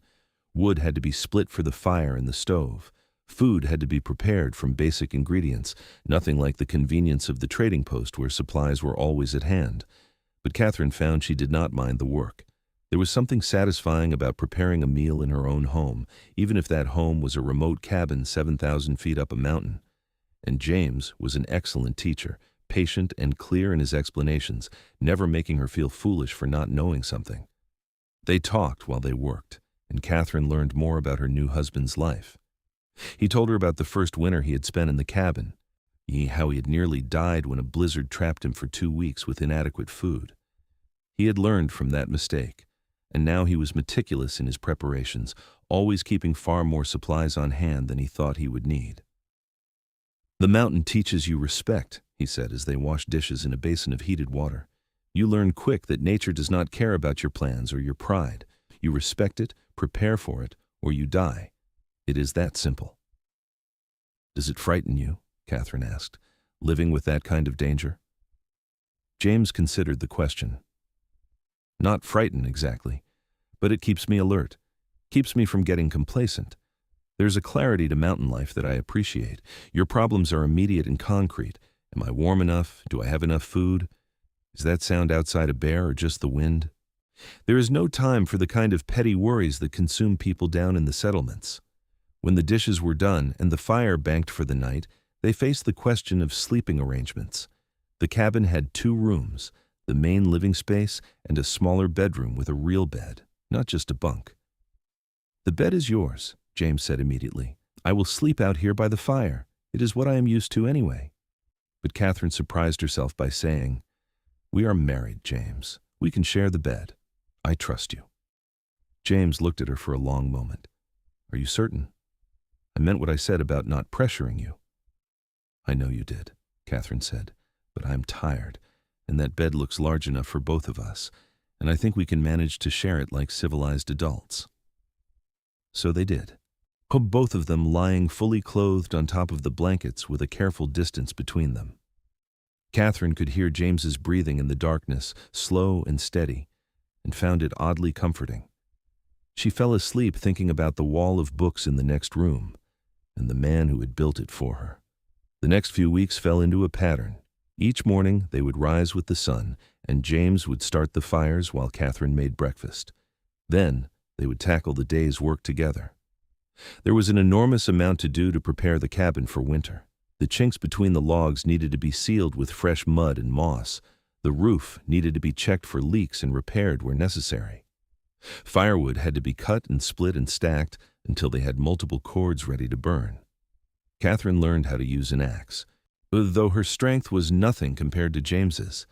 Wood had to be split for the fire in the stove. Food had to be prepared from basic ingredients, nothing like the convenience of the trading post where supplies were always at hand. But Catherine found she did not mind the work. There was something satisfying about preparing a meal in her own home, even if that home was a remote cabin 7,000 feet up a mountain. And James was an excellent teacher, patient and clear in his explanations, never making her feel foolish for not knowing something. They talked while they worked, and Catherine learned more about her new husband's life. He told her about the first winter he had spent in the cabin, how he had nearly died when a blizzard trapped him for 2 weeks with inadequate food. He had learned from that mistake, and now he was meticulous in his preparations, always keeping far more supplies on hand than he thought he would need. "The mountain teaches you respect," he said as they washed dishes in a basin of heated water. "You learn quick that nature does not care about your plans or your pride. You respect it, prepare for it, or you die. It is that simple." "Does it frighten you?" Catherine asked, "living with that kind of danger?" James considered the question. "Not frightened exactly, but it keeps me alert. Keeps me from getting complacent. There's a clarity to mountain life that I appreciate. Your problems are immediate and concrete. Am I warm enough? Do I have enough food? Is that sound outside a bear or just the wind? There is no time for the kind of petty worries that consume people down in the settlements. When the dishes were done and the fire banked for the night, they faced the question of sleeping arrangements. The cabin had 2 rooms, the main living space and a smaller bedroom with a real bed, not just a bunk. "The bed is yours," James said immediately. "I will sleep out here by the fire. It is what I am used to anyway." But Catherine surprised herself by saying, "We are married, James. We can share the bed. I trust you." James looked at her for a long moment. "Are you certain? I meant what I said about not pressuring you." "I know you did," Catherine said, "but I'm tired, and that bed looks large enough for both of us, and I think we can manage to share it like civilized adults." So they did, both of them lying fully clothed on top of the blankets with a careful distance between them. Catherine could hear James's breathing in the darkness, slow and steady, and found it oddly comforting. She fell asleep thinking about the wall of books in the next room, and the man who had built it for her. The next few weeks fell into a pattern. Each morning they would rise with the sun, and James would start the fires while Catherine made breakfast. Then they would tackle the day's work together. There was an enormous amount to do to prepare the cabin for winter. The chinks between the logs needed to be sealed with fresh mud and moss. The roof needed to be checked for leaks and repaired where necessary. Firewood had to be cut and split and stacked until they had multiple cords ready to burn. Catherine learned how to use an axe, though her strength was nothing compared to James's.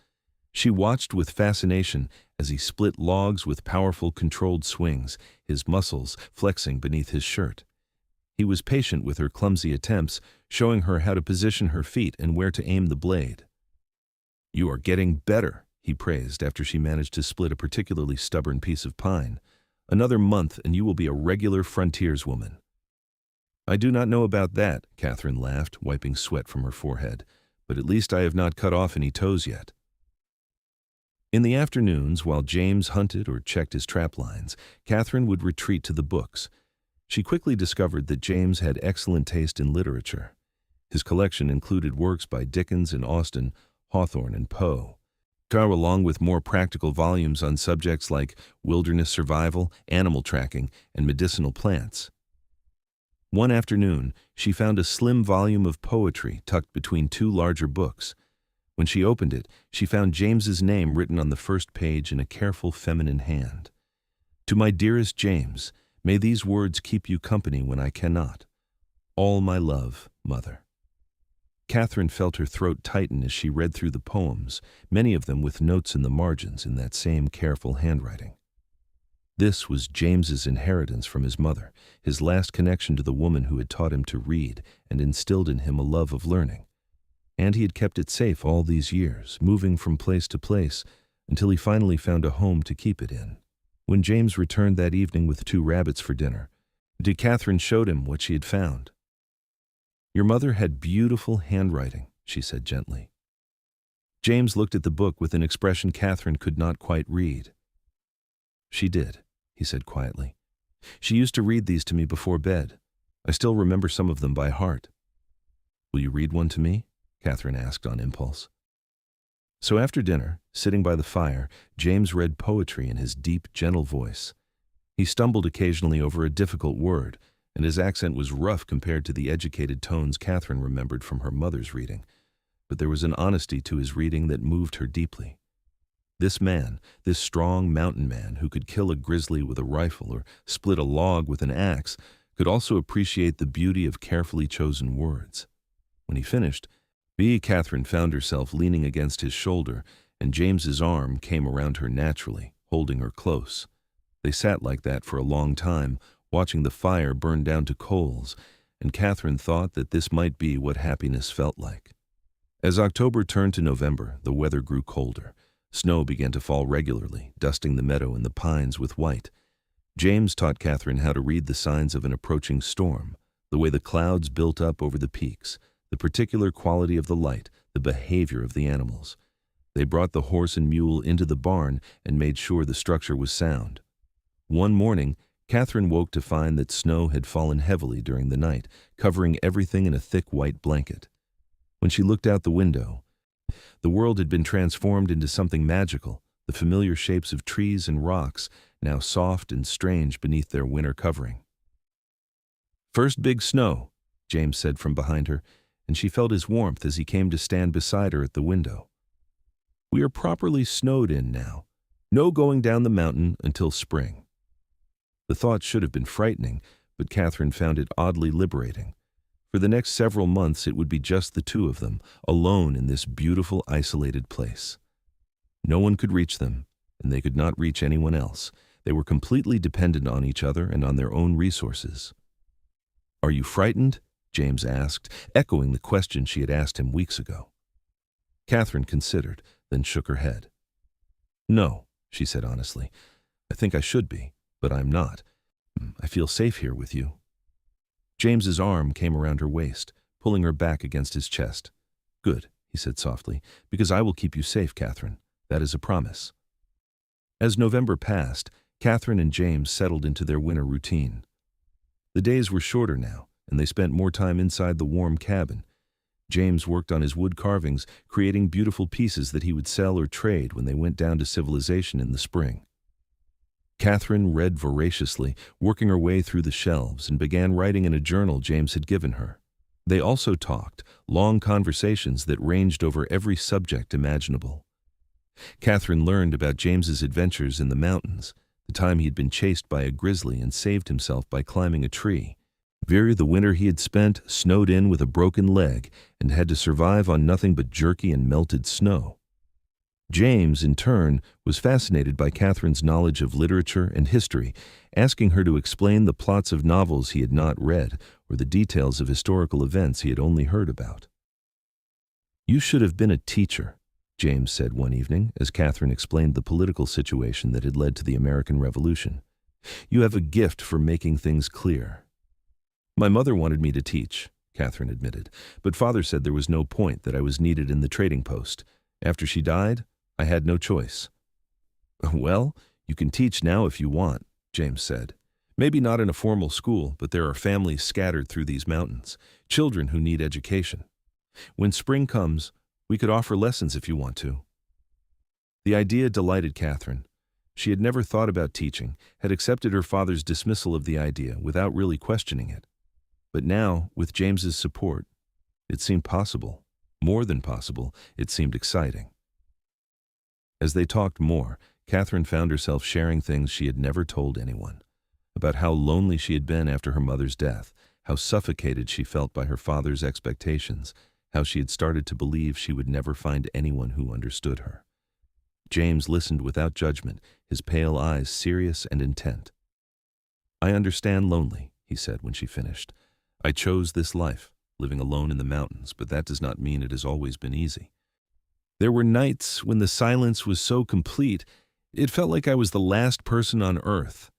She watched with fascination as he split logs with powerful, controlled swings, his muscles flexing beneath his shirt. He was patient with her clumsy attempts, showing her how to position her feet and where to aim the blade. "You are getting better," he praised after she managed to split a particularly stubborn piece of pine. "Another month and you will be a regular frontierswoman." "I do not know about that," Catherine laughed, wiping sweat from her forehead, "but at least I have not cut off any toes yet." In the afternoons, while James hunted or checked his trap lines, Catherine would retreat to the books. She quickly discovered that James had excellent taste in literature. His collection included works by Dickens and Austen, Hawthorne and Poe, along with more practical volumes on subjects like wilderness survival, animal tracking, and medicinal plants. One afternoon, she found a slim volume of poetry tucked between 2 larger books. When she opened it, she found James's name written on the first page in a careful feminine hand. "To my dearest James, may these words keep you company when I cannot. All my love, Mother." Catherine felt her throat tighten as she read through the poems, many of them with notes in the margins in that same careful handwriting. This was James's inheritance from his mother, his last connection to the woman who had taught him to read and instilled in him a love of learning. And he had kept it safe all these years, moving from place to place, until he finally found a home to keep it in. When James returned that evening with 2 rabbits for dinner, Catherine showed him what she had found. "Your mother had beautiful handwriting," she said gently. James looked at the book with an expression Catherine could not quite read. "She did," he said quietly. "She used to read these to me before bed. I still remember some of them by heart." "Will you read one to me?" Catherine asked on impulse. So after dinner, sitting by the fire, James read poetry in his deep, gentle voice. He stumbled occasionally over a difficult word, and his accent was rough compared to the educated tones Catherine remembered from her mother's reading. But there was an honesty to his reading that moved her deeply. This man, this strong mountain man who could kill a grizzly with a rifle or split a log with an axe, could also appreciate the beauty of carefully chosen words. When he finished, Catherine found herself leaning against his shoulder, and James's arm came around her naturally, holding her close. They sat like that for a long time, watching the fire burn down to coals, and Catherine thought that this might be what happiness felt like. As October turned to November, the weather grew colder. Snow began to fall regularly, dusting the meadow and the pines with white. James taught Catherine how to read the signs of an approaching storm, the way the clouds built up over the peaks, the particular quality of the light, the behavior of the animals. They brought the horse and mule into the barn and made sure the structure was sound. One morning, Catherine woke to find that snow had fallen heavily during the night, covering everything in a thick white blanket. When she looked out the window, the world had been transformed into something magical, the familiar shapes of trees and rocks, now soft and strange beneath their winter covering. "First big snow," James said from behind her, and she felt his warmth as he came to stand beside her at the window. "We are properly snowed in now. No going down the mountain until spring." The thought should have been frightening, but Catherine found it oddly liberating. For the next several months it would be just the two of them, alone in this beautiful, isolated place. No one could reach them, and they could not reach anyone else. They were completely dependent on each other and on their own resources. "Are you frightened?" James asked, echoing the question she had asked him weeks ago. Catherine considered, then shook her head. "No," she said honestly. "I think I should be, but I'm not. I feel safe here with you." James's arm came around her waist, pulling her back against his chest. "Good," he said softly, "because I will keep you safe, Catherine. That is a promise." As November passed, Catherine and James settled into their winter routine. The days were shorter now, and they spent more time inside the warm cabin. James worked on his wood carvings, creating beautiful pieces that he would sell or trade when they went down to civilization in the spring. Catherine read voraciously, working her way through the shelves, and began writing in a journal James had given her. They also talked, long conversations that ranged over every subject imaginable. Catherine learned about James's adventures in the mountains, the time he had been chased by a grizzly and saved himself by climbing a tree. The winter he had spent snowed in with a broken leg and had to survive on nothing but jerky and melted snow. James, in turn, was fascinated by Catherine's knowledge of literature and history, asking her to explain the plots of novels he had not read or the details of historical events he had only heard about. "You should have been a teacher," James said one evening as Catherine explained the political situation that had led to the American Revolution. "You have a gift for making things clear." "My mother wanted me to teach," Catherine admitted, "but Father said there was no point, that I was needed in the trading post. After she died, I had no choice." "Well, you can teach now if you want," James said. "Maybe not in a formal school, but there are families scattered through these mountains, children who need education. When spring comes, we could offer lessons if you want to." The idea delighted Catherine. She had never thought about teaching, had accepted her father's dismissal of the idea without really questioning it. But now, with James's support, it seemed possible. More than possible, it seemed exciting. As they talked more, Catherine found herself sharing things she had never told anyone, about how lonely she had been after her mother's death, how suffocated she felt by her father's expectations, how she had started to believe she would never find anyone who understood her. James listened without judgment, his pale eyes serious and intent. "I understand lonely," he said when she finished. "I chose this life, living alone in the mountains, but that does not mean it has always been easy. There were nights when the silence was so complete, it felt like I was the last person on earth.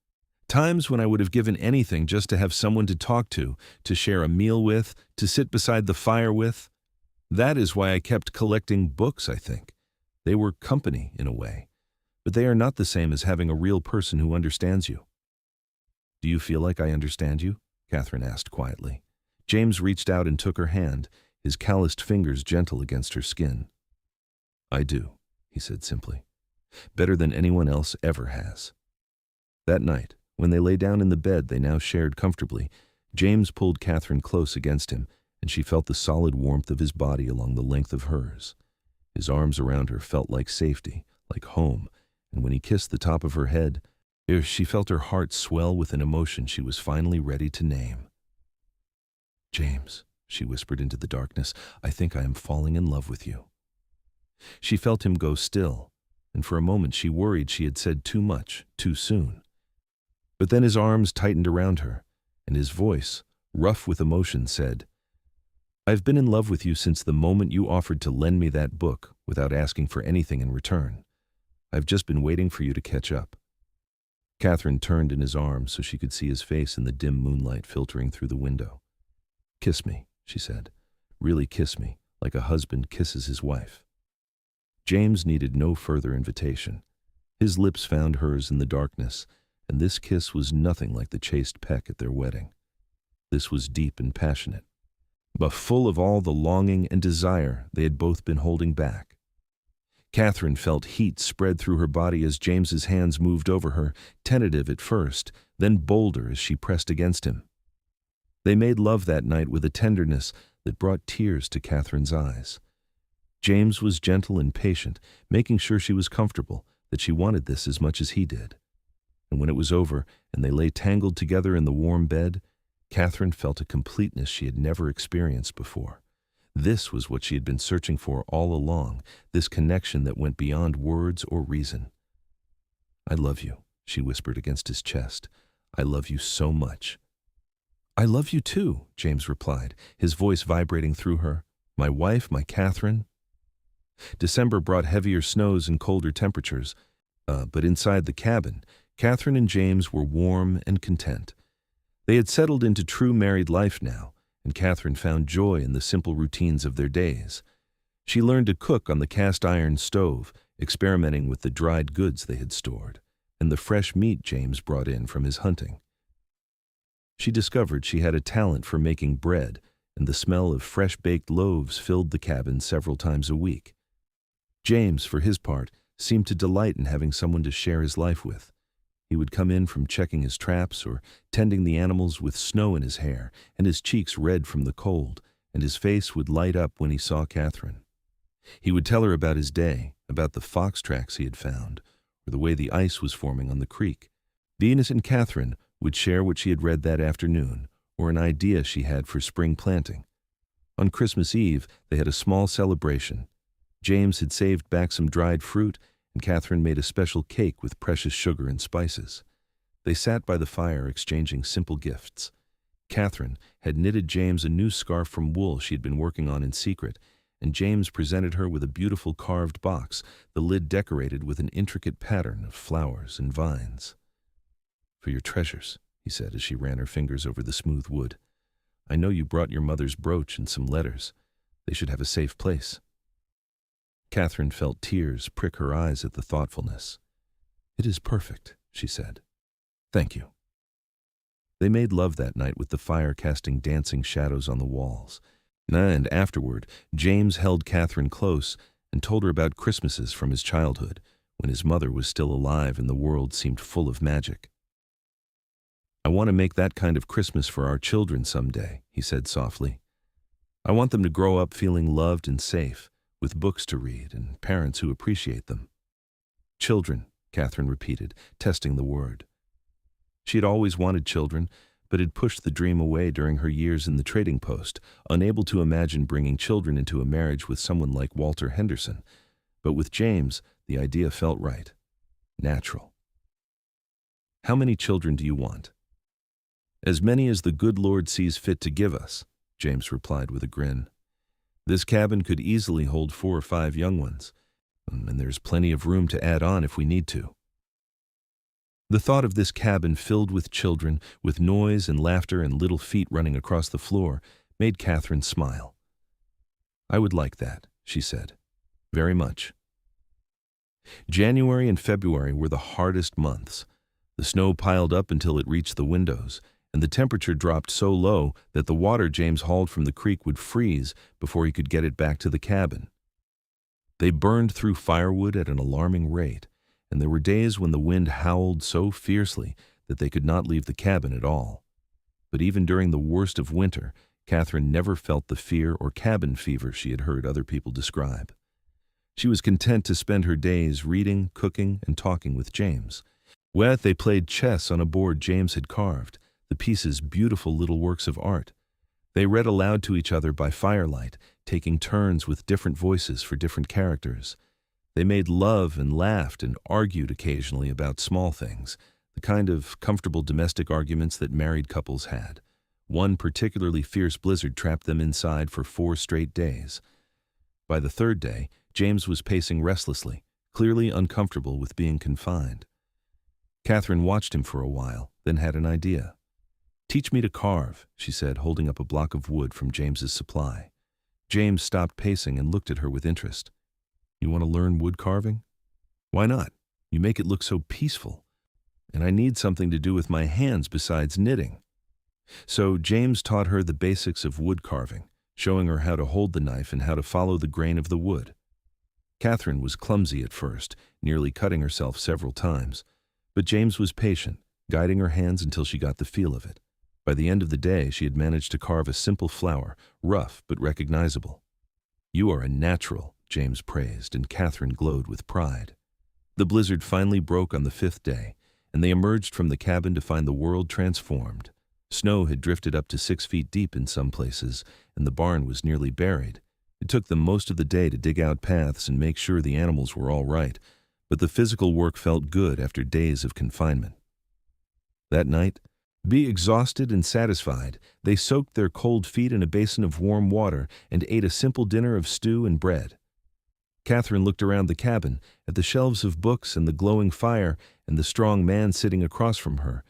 Times when I would have given anything just to have someone to talk to share a meal with, to sit beside the fire with. That is why I kept collecting books, I think. They were company, in a way. But they are not the same as having a real person who understands you." "Do you feel like I understand you?" Catherine asked quietly. James reached out and took her hand, his calloused fingers gentle against her skin. "I do," he said simply. "Better than anyone else ever has." That night, when they lay down in the bed they now shared comfortably, James pulled Catherine close against him, and she felt the solid warmth of his body along the length of hers. His arms around her felt like safety, like home, and when he kissed the top of her head, she felt her heart swell with an emotion she was finally ready to name. "James," she whispered into the darkness, "I think I am falling in love with you." She felt him go still, and for a moment she worried she had said too much, too soon. But then his arms tightened around her, and his voice, rough with emotion, said, "I've been in love with you since the moment you offered to lend me that book without asking for anything in return. I've just been waiting for you to catch up." Catherine turned in his arms so she could see his face in the dim moonlight filtering through the window. "Kiss me," she said. "Really kiss me, like a husband kisses his wife." James needed no further invitation. His lips found hers in the darkness, and this kiss was nothing like the chaste peck at their wedding. This was deep and passionate, but full of all the longing and desire they had both been holding back. Catherine felt heat spread through her body as James's hands moved over her, tentative at first, then bolder as she pressed against him. They made love that night with a tenderness that brought tears to Catherine's eyes. James was gentle and patient, making sure she was comfortable, that she wanted this as much as he did. And when it was over and they lay tangled together in the warm bed, Catherine felt a completeness she had never experienced before. This was what she had been searching for all along, this connection that went beyond words or reason. "I love you," she whispered against his chest. "I love you so much." "I love you too," James replied, his voice vibrating through her. "My wife, my Catherine." December brought heavier snows and colder temperatures, but inside the cabin, Catherine and James were warm and content. They had settled into true married life now, and Catherine found joy in the simple routines of their days. She learned to cook on the cast-iron stove, experimenting with the dried goods they had stored, and the fresh meat James brought in from his hunting. She discovered she had a talent for making bread, and the smell of fresh-baked loaves filled the cabin several times a week. James, for his part, seemed to delight in having someone to share his life with. He would come in from checking his traps or tending the animals with snow in his hair and his cheeks red from the cold, and his face would light up when he saw Catherine. He would tell her about his day, about the fox tracks he had found, or the way the ice was forming on the creek. Venus and Catherine would share what she had read that afternoon, or an idea she had for spring planting. On Christmas Eve, they had a small celebration. James had saved back some dried fruit, and Catherine made a special cake with precious sugar and spices. They sat by the fire exchanging simple gifts. Catherine had knitted James a new scarf from wool she had been working on in secret, and James presented her with a beautiful carved box, the lid decorated with an intricate pattern of flowers and vines. "For your treasures," he said as she ran her fingers over the smooth wood. "I know you brought your mother's brooch and some letters. They should have a safe place." Catherine felt tears prick her eyes at the thoughtfulness. "It is perfect," she said. "Thank you." They made love that night with the fire casting dancing shadows on the walls. And afterward, James held Catherine close and told her about Christmases from his childhood, when his mother was still alive and the world seemed full of magic. "I want to make that kind of Christmas for our children someday," he said softly. "I want them to grow up feeling loved and safe, with books to read and parents who appreciate them." "Children," Catherine repeated, testing the word. She had always wanted children, but had pushed the dream away during her years in the trading post, unable to imagine bringing children into a marriage with someone like Walter Henderson. But with James, the idea felt right. Natural. "How many children do you want?" "As many as the good Lord sees fit to give us," James replied with a grin. "This cabin could easily hold 4 or 5 young ones, and there's plenty of room to add on if we need to." The thought of this cabin filled with children, with noise and laughter and little feet running across the floor, made Catherine smile. "I would like that," she said. "Very much." January and February were the hardest months. The snow piled up until it reached the windows, and the temperature dropped so low that the water James hauled from the creek would freeze before he could get it back to the cabin. They burned through firewood at an alarming rate, and there were days when the wind howled so fiercely that they could not leave the cabin at all. But even during the worst of winter, Catherine never felt the fear or cabin fever she had heard other people describe. She was content to spend her days reading, cooking, and talking with James. They played chess on a board James had carved, the pieces beautiful little works of art. They read aloud to each other by firelight, taking turns with different voices for different characters. They made love and laughed and argued occasionally about small things, the kind of comfortable domestic arguments that married couples had. One particularly fierce blizzard trapped them inside for 4 straight days. By the 3rd day, James was pacing restlessly, clearly uncomfortable with being confined. Catherine watched him for a while, then had an idea. "Teach me to carve," she said, holding up a block of wood from James's supply. James stopped pacing and looked at her with interest. "You want to learn wood carving?" "Why not? You make it look so peaceful." and I need something to do with my hands besides knitting. So James taught her the basics of wood carving, showing her how to hold the knife and how to follow the grain of the wood. Catherine was clumsy at first, nearly cutting herself several times, but James was patient, guiding her hands until she got the feel of it. By the end of the day, she had managed to carve a simple flower, rough but recognizable. "You are a natural," James praised, and Catherine glowed with pride. The blizzard finally broke on the 5th day, and they emerged from the cabin to find the world transformed. Snow had drifted up to 6 feet deep in some places, and the barn was nearly buried. It took them most of the day to dig out paths and make sure the animals were all right, but the physical work felt good after days of confinement. That night, exhausted and satisfied, they soaked their cold feet in a basin of warm water and ate a simple dinner of stew and bread. Catherine looked around the cabin, at the shelves of books and the glowing fire and the strong man sitting across from her,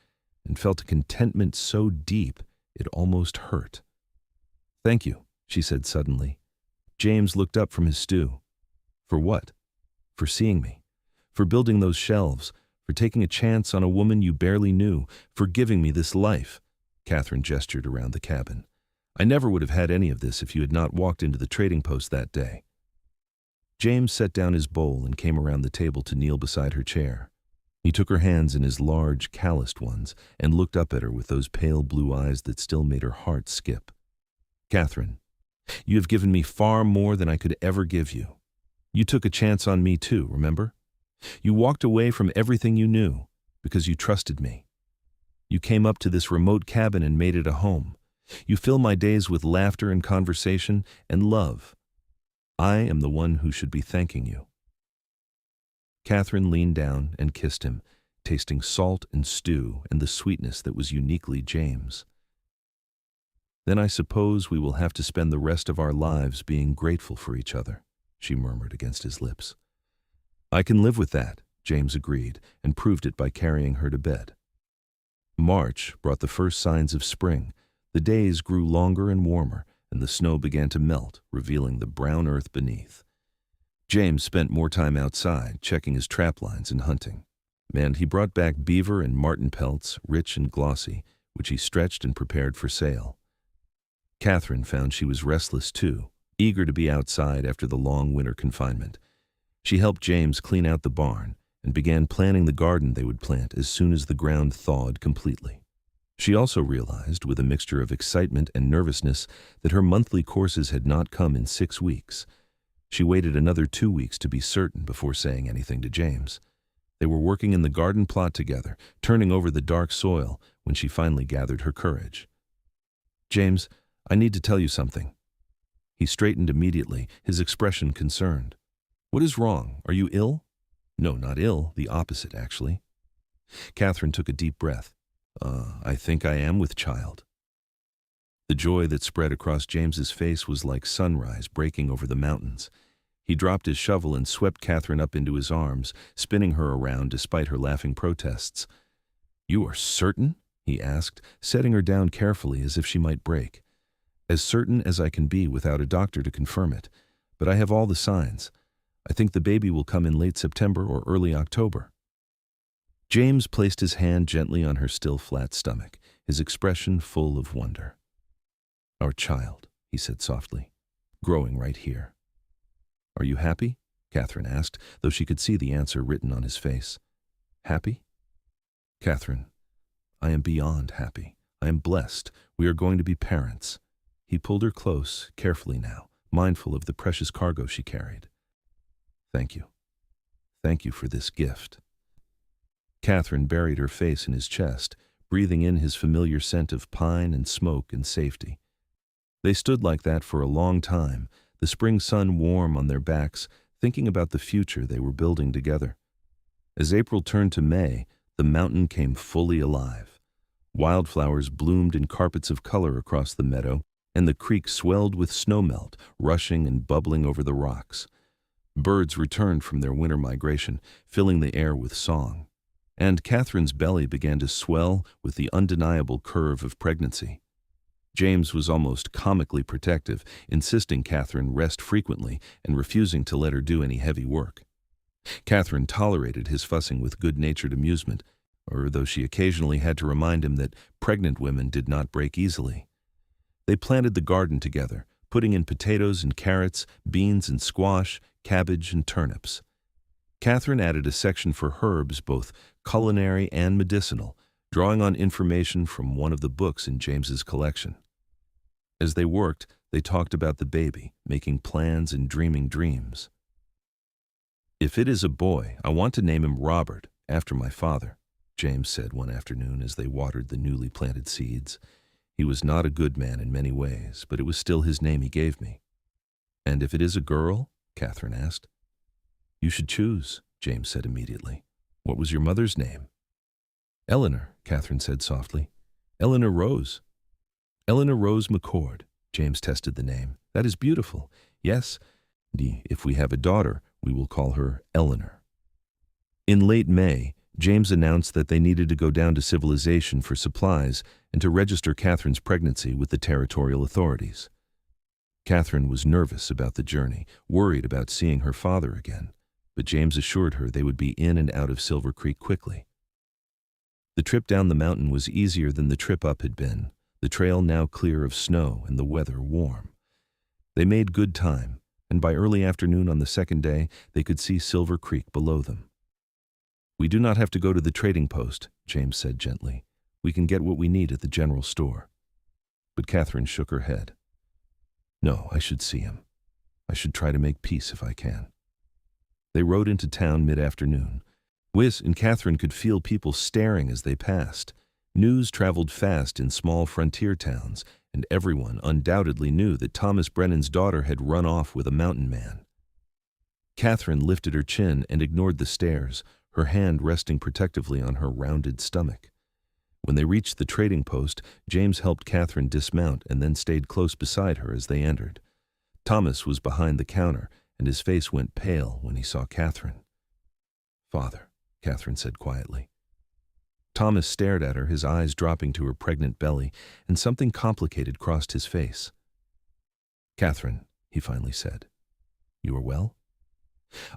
and felt a contentment so deep it almost hurt. "Thank you," she said suddenly. James looked up from his stew. "For what?" "For seeing me. For building those shelves. For taking a chance on a woman you barely knew. For giving me this life." Catherine gestured around the cabin. "I never would have had any of this if you had not walked into the trading post that day." James set down his bowl and came around the table to kneel beside her chair. He took her hands in his large, calloused ones and looked up at her with those pale blue eyes that still made her heart skip. "Catherine, you have given me far more than I could ever give you. You took a chance on me too, remember? You walked away from everything you knew because you trusted me. You came up to this remote cabin and made it a home. You fill my days with laughter and conversation and love. I am the one who should be thanking you." Catherine leaned down and kissed him, tasting salt and stew and the sweetness that was uniquely James. "Then I suppose we will have to spend the rest of our lives being grateful for each other," she murmured against his lips. "I can live with that," James agreed, and proved it by carrying her to bed. March brought the first signs of spring. The days grew longer and warmer, and the snow began to melt, revealing the brown earth beneath. James spent more time outside, checking his trap lines and hunting. And he brought back beaver and marten pelts, rich and glossy, which he stretched and prepared for sale. Catherine found she was restless too, eager to be outside after the long winter confinement. She helped James clean out the barn and began planning the garden they would plant as soon as the ground thawed completely. She also realized, with a mixture of excitement and nervousness, that her monthly courses had not come in 6 weeks. She waited another 2 weeks to be certain before saying anything to James. They were working in the garden plot together, turning over the dark soil, when she finally gathered her courage. "James, I need to tell you something." He straightened immediately, his expression concerned. "What is wrong? Are you ill?" "No, not ill. The opposite, actually." Catherine took a deep breath. I think I am with child." The joy that spread across James's face was like sunrise breaking over the mountains. He dropped his shovel and swept Catherine up into his arms, spinning her around despite her laughing protests. "You are certain?" he asked, setting her down carefully as if she might break. "As certain as I can be without a doctor to confirm it. But I have all the signs. I think the baby will come in late September or early October." James placed his hand gently on her still flat stomach, his expression full of wonder. "Our child," he said softly, "growing right here." "Are you happy?" Catherine asked, though she could see the answer written on his face. "Happy?" "Catherine, I am beyond happy. I am blessed. We are going to be parents." He pulled her close, carefully now, mindful of the precious cargo she carried. "Thank you. Thank you for this gift." Catherine buried her face in his chest, breathing in his familiar scent of pine and smoke and safety. They stood like that for a long time, the spring sun warm on their backs, thinking about the future they were building together. As April turned to May, the mountain came fully alive. Wildflowers bloomed in carpets of color across the meadow, and the creek swelled with snowmelt, rushing and bubbling over the rocks. Birds returned from their winter migration, filling the air with song. And Catherine's belly began to swell with the undeniable curve of pregnancy. James was almost comically protective, insisting Catherine rest frequently and refusing to let her do any heavy work. Catherine tolerated his fussing with good-natured amusement, or though she occasionally had to remind him that pregnant women did not break easily. They planted the garden together, putting in potatoes and carrots, beans and squash, cabbage and turnips. Catherine added a section for herbs, both culinary and medicinal, drawing on information from one of the books in James's collection. As they worked, they talked about the baby, making plans and dreaming dreams. "If it is a boy, I want to name him Robert, after my father," James said one afternoon as they watered the newly planted seeds. "He was not a good man in many ways, but it was still his name he gave me." "And if it is a girl?" Catherine asked. "You should choose," James said immediately. "What was your mother's name?" "Eleanor," Catherine said softly. "Eleanor Rose." "Eleanor Rose McCord," James tested the name. "That is beautiful. Yes, if we have a daughter, we will call her Eleanor." In late May, James announced that they needed to go down to civilization for supplies and to register Catherine's pregnancy with the territorial authorities. Catherine was nervous about the journey, worried about seeing her father again, but James assured her they would be in and out of Silver Creek quickly. The trip down the mountain was easier than the trip up had been, the trail now clear of snow and the weather warm. They made good time, and by early afternoon on the second day, they could see Silver Creek below them. "We do not have to go to the trading post," James said gently. "We can get what we need at the general store." But Catherine shook her head. "No, I should see him. I should try to make peace if I can." They rode into town mid-afternoon. Wis and Catherine could feel people staring as they passed. News traveled fast in small frontier towns, and everyone undoubtedly knew that Thomas Brennan's daughter had run off with a mountain man. Catherine lifted her chin and ignored the stares, her hand resting protectively on her rounded stomach. When they reached the trading post, James helped Catherine dismount and then stayed close beside her as they entered. Thomas was behind the counter, and his face went pale when he saw Catherine. "Father," Catherine said quietly. Thomas stared at her, his eyes dropping to her pregnant belly, and something complicated crossed his face. "Catherine," he finally said, "you are well?"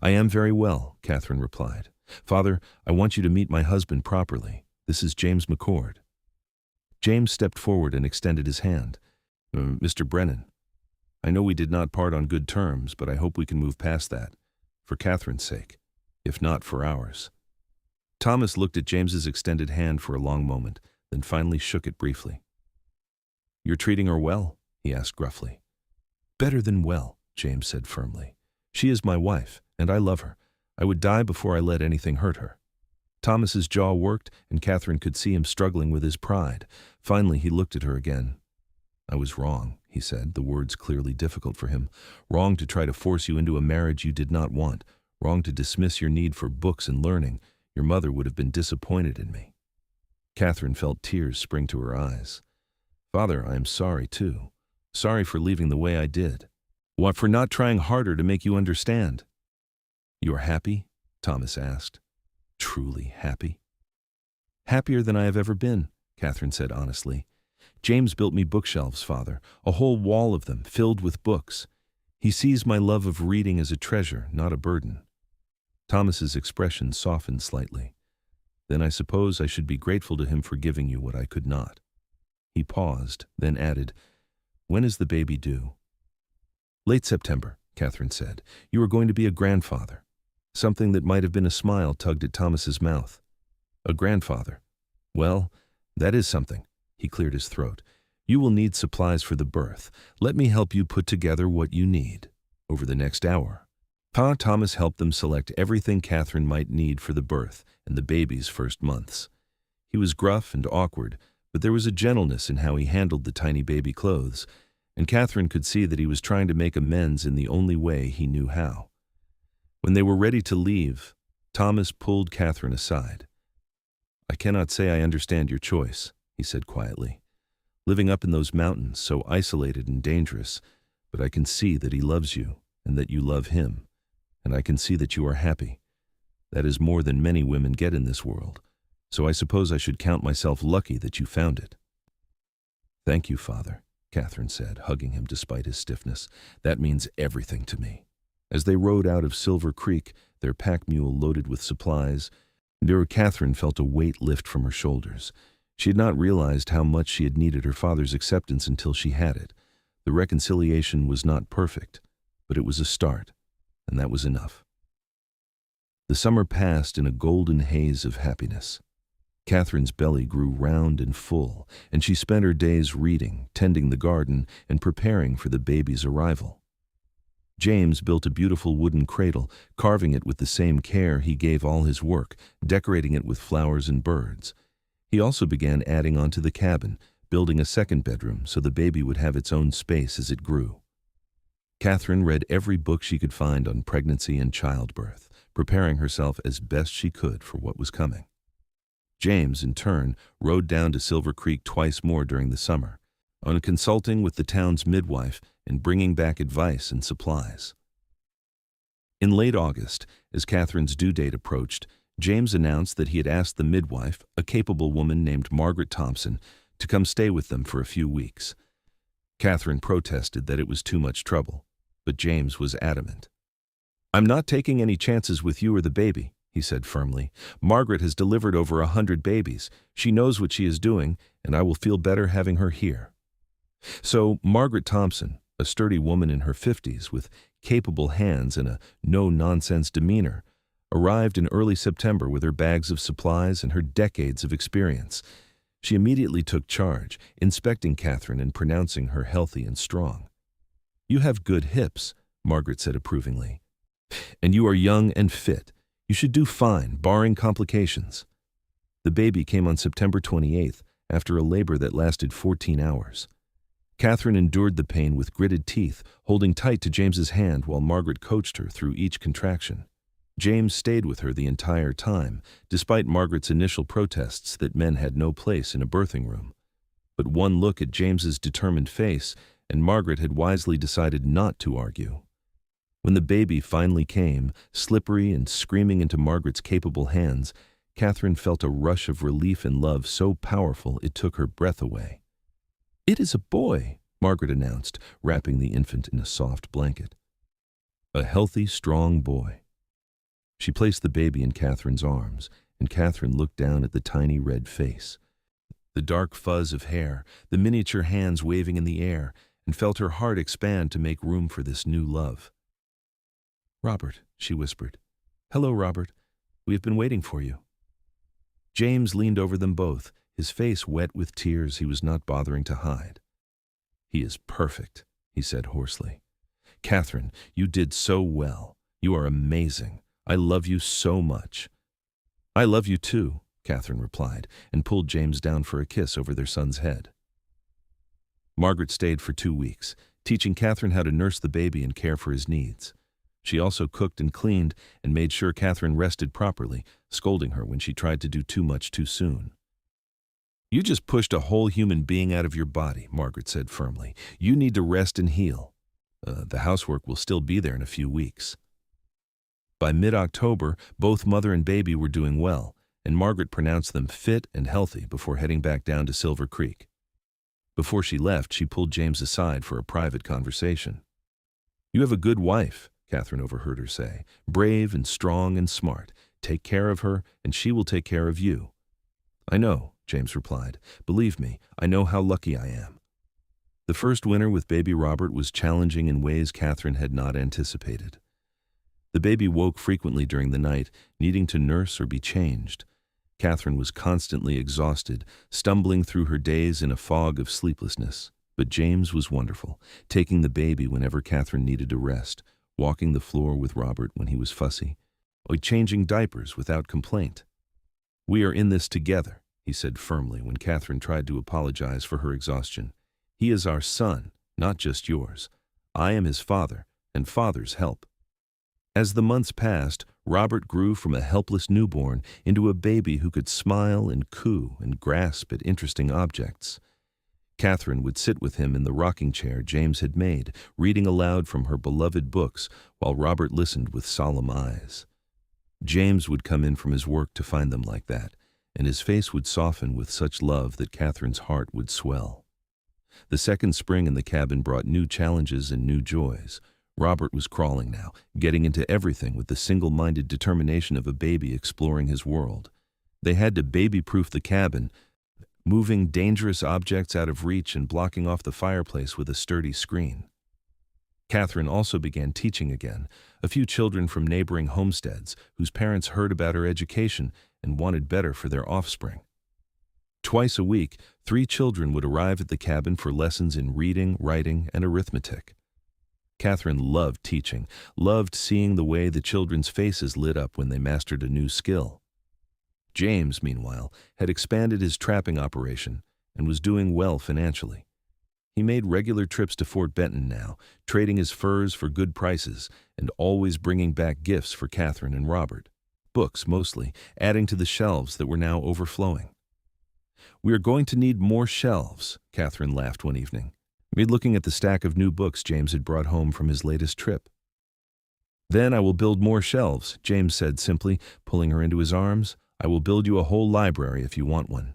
"I am very well," Catherine replied. "Father, I want you to meet my husband properly. This is James McCord." James stepped forward and extended his hand. "Mr. Brennan, I know we did not part on good terms, but I hope we can move past that, for Catherine's sake, if not for ours." Thomas looked at James's extended hand for a long moment, then finally shook it briefly. "You're treating her well?" he asked gruffly. "Better than well," James said firmly. "She is my wife, and I love her. I would die before I let anything hurt her." Thomas's jaw worked, and Catherine could see him struggling with his pride. Finally, he looked at her again. "I was wrong," he said, the words clearly difficult for him. "Wrong to try to force you into a marriage you did not want. Wrong to dismiss your need for books and learning. Your mother would have been disappointed in me." Catherine felt tears spring to her eyes. "Father, I am sorry too. Sorry for leaving the way I did. What, for not trying harder to make you understand?" "You are happy?" Thomas asked. "Truly happy?" "Happier than I have ever been," Catherine said honestly. "James built me bookshelves, Father, a whole wall of them filled with books. He sees my love of reading as a treasure, not a burden." Thomas's expression softened slightly. "Then I suppose I should be grateful to him for giving you what I could not." He paused, then added, "When is the baby due?" "Late September," Catherine said. "You are going to be a grandfather." Something that might have been a smile tugged at Thomas's mouth. "A grandfather? Well, that is something." He cleared his throat. "You will need supplies for the birth. Let me help you put together what you need over the next hour." Thomas helped them select everything Catherine might need for the birth and the baby's first months. He was gruff and awkward, but there was a gentleness in how he handled the tiny baby clothes, and Catherine could see that he was trying to make amends in the only way he knew how. When they were ready to leave, Thomas pulled Catherine aside. "I cannot say I understand your choice," he said quietly. "Living up in those mountains, so isolated and dangerous, but I can see that he loves you and that you love him. And I can see that you are happy. That is more than many women get in this world, so I suppose I should count myself lucky that you found it." "Thank you, Father," Catherine said, hugging him despite his stiffness. "That means everything to me." As they rode out of Silver Creek, their pack mule loaded with supplies, Catherine felt a weight lift from her shoulders. She had not realized how much she had needed her father's acceptance until she had it. The reconciliation was not perfect, but it was a start, and that was enough. The summer passed in a golden haze of happiness. Catherine's belly grew round and full, and she spent her days reading, tending the garden, and preparing for the baby's arrival. James built a beautiful wooden cradle, carving it with the same care he gave all his work, decorating it with flowers and birds. He also began adding on to the cabin, building a second bedroom so the baby would have its own space as it grew. Catherine read every book she could find on pregnancy and childbirth, preparing herself as best she could for what was coming. James, in turn, rode down to Silver Creek twice more during the summer, on consulting with the town's midwife and bringing back advice and supplies. In late August, as Catherine's due date approached, James announced that he had asked the midwife, a capable woman named Margaret Thompson, to come stay with them for a few weeks. Catherine protested that it was too much trouble, but James was adamant. "I'm not taking any chances with you or the baby," he said firmly. "Margaret has delivered over 100 babies. She knows what she is doing, and I will feel better having her here." So Margaret Thompson, a sturdy woman in her 50s with capable hands and a no-nonsense demeanor, arrived in early September with her bags of supplies and her decades of experience. She immediately took charge, inspecting Catherine and pronouncing her healthy and strong. "You have good hips," Margaret said approvingly. "And you are young and fit. You should do fine, barring complications." The baby came on September 28th, after a labor that lasted 14 hours. Catherine endured the pain with gritted teeth, holding tight to James's hand while Margaret coached her through each contraction. James stayed with her the entire time, despite Margaret's initial protests that men had no place in a birthing room. But one look at James's determined face, and Margaret had wisely decided not to argue. When the baby finally came, slippery and screaming into Margaret's capable hands, Catherine felt a rush of relief and love so powerful it took her breath away. "It is a boy," Margaret announced, wrapping the infant in a soft blanket. "A healthy, strong boy." She placed the baby in Catherine's arms, and Catherine looked down at the tiny red face. The dark fuzz of hair, the miniature hands waving in the air, and felt her heart expand to make room for this new love. "Robert," she whispered. "Hello, Robert. We have been waiting for you." James leaned over them both, his face wet with tears he was not bothering to hide. "He is perfect," he said hoarsely. "Catherine, you did so well. You are amazing. I love you so much." "I love you too," Catherine replied, and pulled James down for a kiss over their son's head. Margaret stayed for 2 weeks, teaching Catherine how to nurse the baby and care for his needs. She also cooked and cleaned and made sure Catherine rested properly, scolding her when she tried to do too much too soon. "You just pushed a whole human being out of your body," Margaret said firmly. "You need to rest and heal. The housework will still be there in a few weeks." By mid-October, both mother and baby were doing well, and Margaret pronounced them fit and healthy before heading back down to Silver Creek. Before she left, she pulled James aside for a private conversation. "You have a good wife," Catherine overheard her say. "Brave and strong and smart. Take care of her, and she will take care of you." "I know," James replied. "Believe me, I know how lucky I am." The first winter with baby Robert was challenging in ways Catherine had not anticipated. The baby woke frequently during the night, needing to nurse or be changed. Catherine was constantly exhausted, stumbling through her days in a fog of sleeplessness. But James was wonderful, taking the baby whenever Catherine needed to rest, walking the floor with Robert when he was fussy, or changing diapers without complaint. "We are in this together," he said firmly when Catherine tried to apologize for her exhaustion. "He is our son, not just yours. I am his father, and fathers help." As the months passed, Robert grew from a helpless newborn into a baby who could smile and coo and grasp at interesting objects. Catherine would sit with him in the rocking chair James had made, reading aloud from her beloved books while Robert listened with solemn eyes. James would come in from his work to find them like that, and his face would soften with such love that Catherine's heart would swell. The second spring in the cabin brought new challenges and new joys. Robert was crawling now, getting into everything with the single-minded determination of a baby exploring his world. They had to baby-proof the cabin, moving dangerous objects out of reach and blocking off the fireplace with a sturdy screen. Catherine also began teaching again, a few children from neighboring homesteads whose parents heard about her education and wanted better for their offspring. Twice a week, 3 children would arrive at the cabin for lessons in reading, writing, and arithmetic. Catherine loved teaching, loved seeing the way the children's faces lit up when they mastered a new skill. James, meanwhile, had expanded his trapping operation and was doing well financially. He made regular trips to Fort Benton now, trading his furs for good prices and always bringing back gifts for Catherine and Robert. Books, mostly, adding to the shelves that were now overflowing. "We are going to need more shelves," Catherine laughed one evening, looking at the stack of new books James had brought home from his latest trip. "Then I will build more shelves," James said simply, pulling her into his arms. "I will build you a whole library if you want one."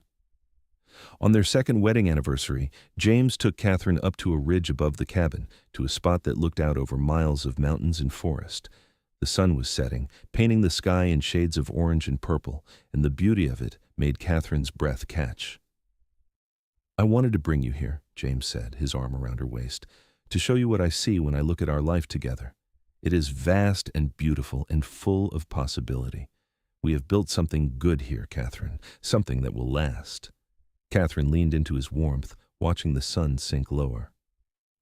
On their second wedding anniversary, James took Catherine up to a ridge above the cabin, to a spot that looked out over miles of mountains and forest. The sun was setting, painting the sky in shades of orange and purple, and the beauty of it made Catherine's breath catch. "I wanted to bring you here," James said, his arm around her waist, "to show you what I see when I look at our life together. It is vast and beautiful and full of possibility. We have built something good here, Catherine, something that will last." Catherine leaned into his warmth, watching the sun sink lower.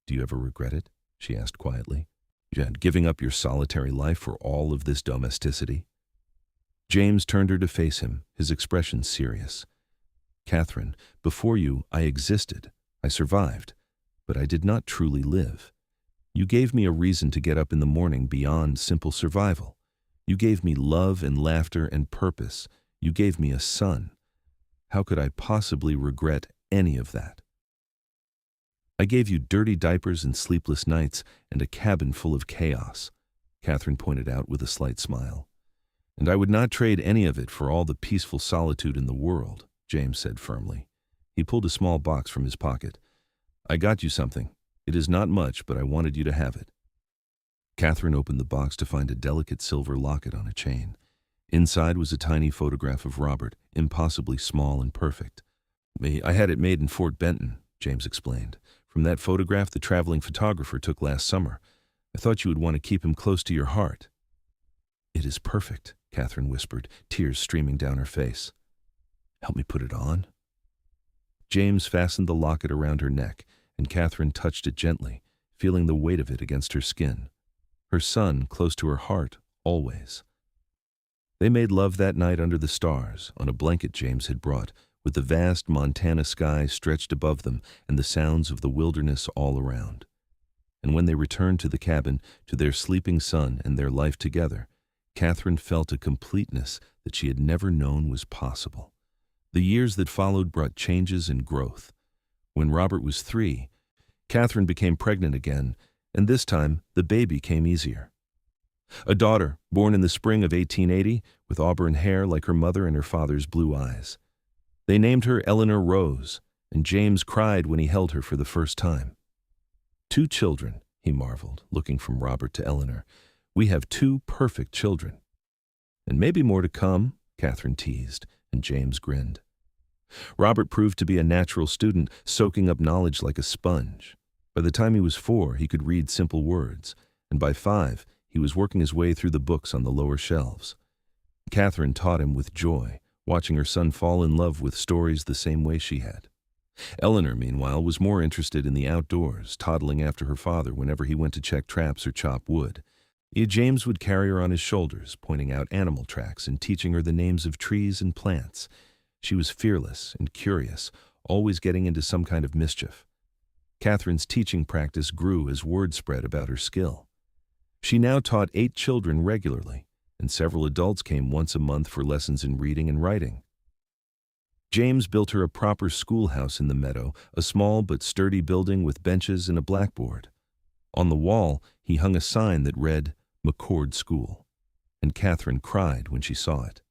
"Do you ever regret it?" she asked quietly. "Giving up your solitary life for all of this domesticity?" James turned her to face him, his expression serious. "Catherine, before you, I existed. I survived. But I did not truly live. You gave me a reason to get up in the morning beyond simple survival. You gave me love and laughter and purpose. You gave me a son. How could I possibly regret any of that? I gave you dirty diapers and sleepless nights and a cabin full of chaos," Catherine pointed out with a slight smile. "And I would not trade any of it for all the peaceful solitude in the world," James said firmly. He pulled a small box from his pocket. "I got you something. It is not much, but I wanted you to have it." Catherine opened the box to find a delicate silver locket on a chain. Inside was a tiny photograph of Robert, impossibly small and perfect. "I had it made in Fort Benton," James explained. "From that photograph the traveling photographer took last summer. I thought you would want to keep him close to your heart." "It is perfect," Catherine whispered, tears streaming down her face. "Help me put it on." James fastened the locket around her neck, and Catherine touched it gently, feeling the weight of it against her skin. Her son close to her heart, always. They made love that night under the stars, on a blanket James had brought, with the vast Montana sky stretched above them and the sounds of the wilderness all around. And when they returned to the cabin, to their sleeping son and their life together, Catherine felt a completeness that she had never known was possible. The years that followed brought changes and growth. When Robert was 3, Catherine became pregnant again, and this time the baby came easier. A daughter, born in the spring of 1880, with auburn hair like her mother and her father's blue eyes. They named her Eleanor Rose, and James cried when he held her for the first time. 2 children, he marveled, looking from Robert to Eleanor. "We have 2 perfect children." "And maybe more to come," Catherine teased, and James grinned. Robert proved to be a natural student, soaking up knowledge like a sponge. By the time he was 4, he could read simple words, and by 5, he was working his way through the books on the lower shelves. Catherine taught him with joy, watching her son fall in love with stories the same way she had. Eleanor, meanwhile, was more interested in the outdoors, toddling after her father whenever he went to check traps or chop wood. James would carry her on his shoulders, pointing out animal tracks and teaching her the names of trees and plants. She was fearless and curious, always getting into some kind of mischief. Catherine's teaching practice grew as word spread about her skill. She now taught 8 children regularly, and several adults came once a month for lessons in reading and writing. James built her a proper schoolhouse in the meadow, a small but sturdy building with benches and a blackboard. On the wall, he hung a sign that read, "McCord School," and Catherine cried when she saw it.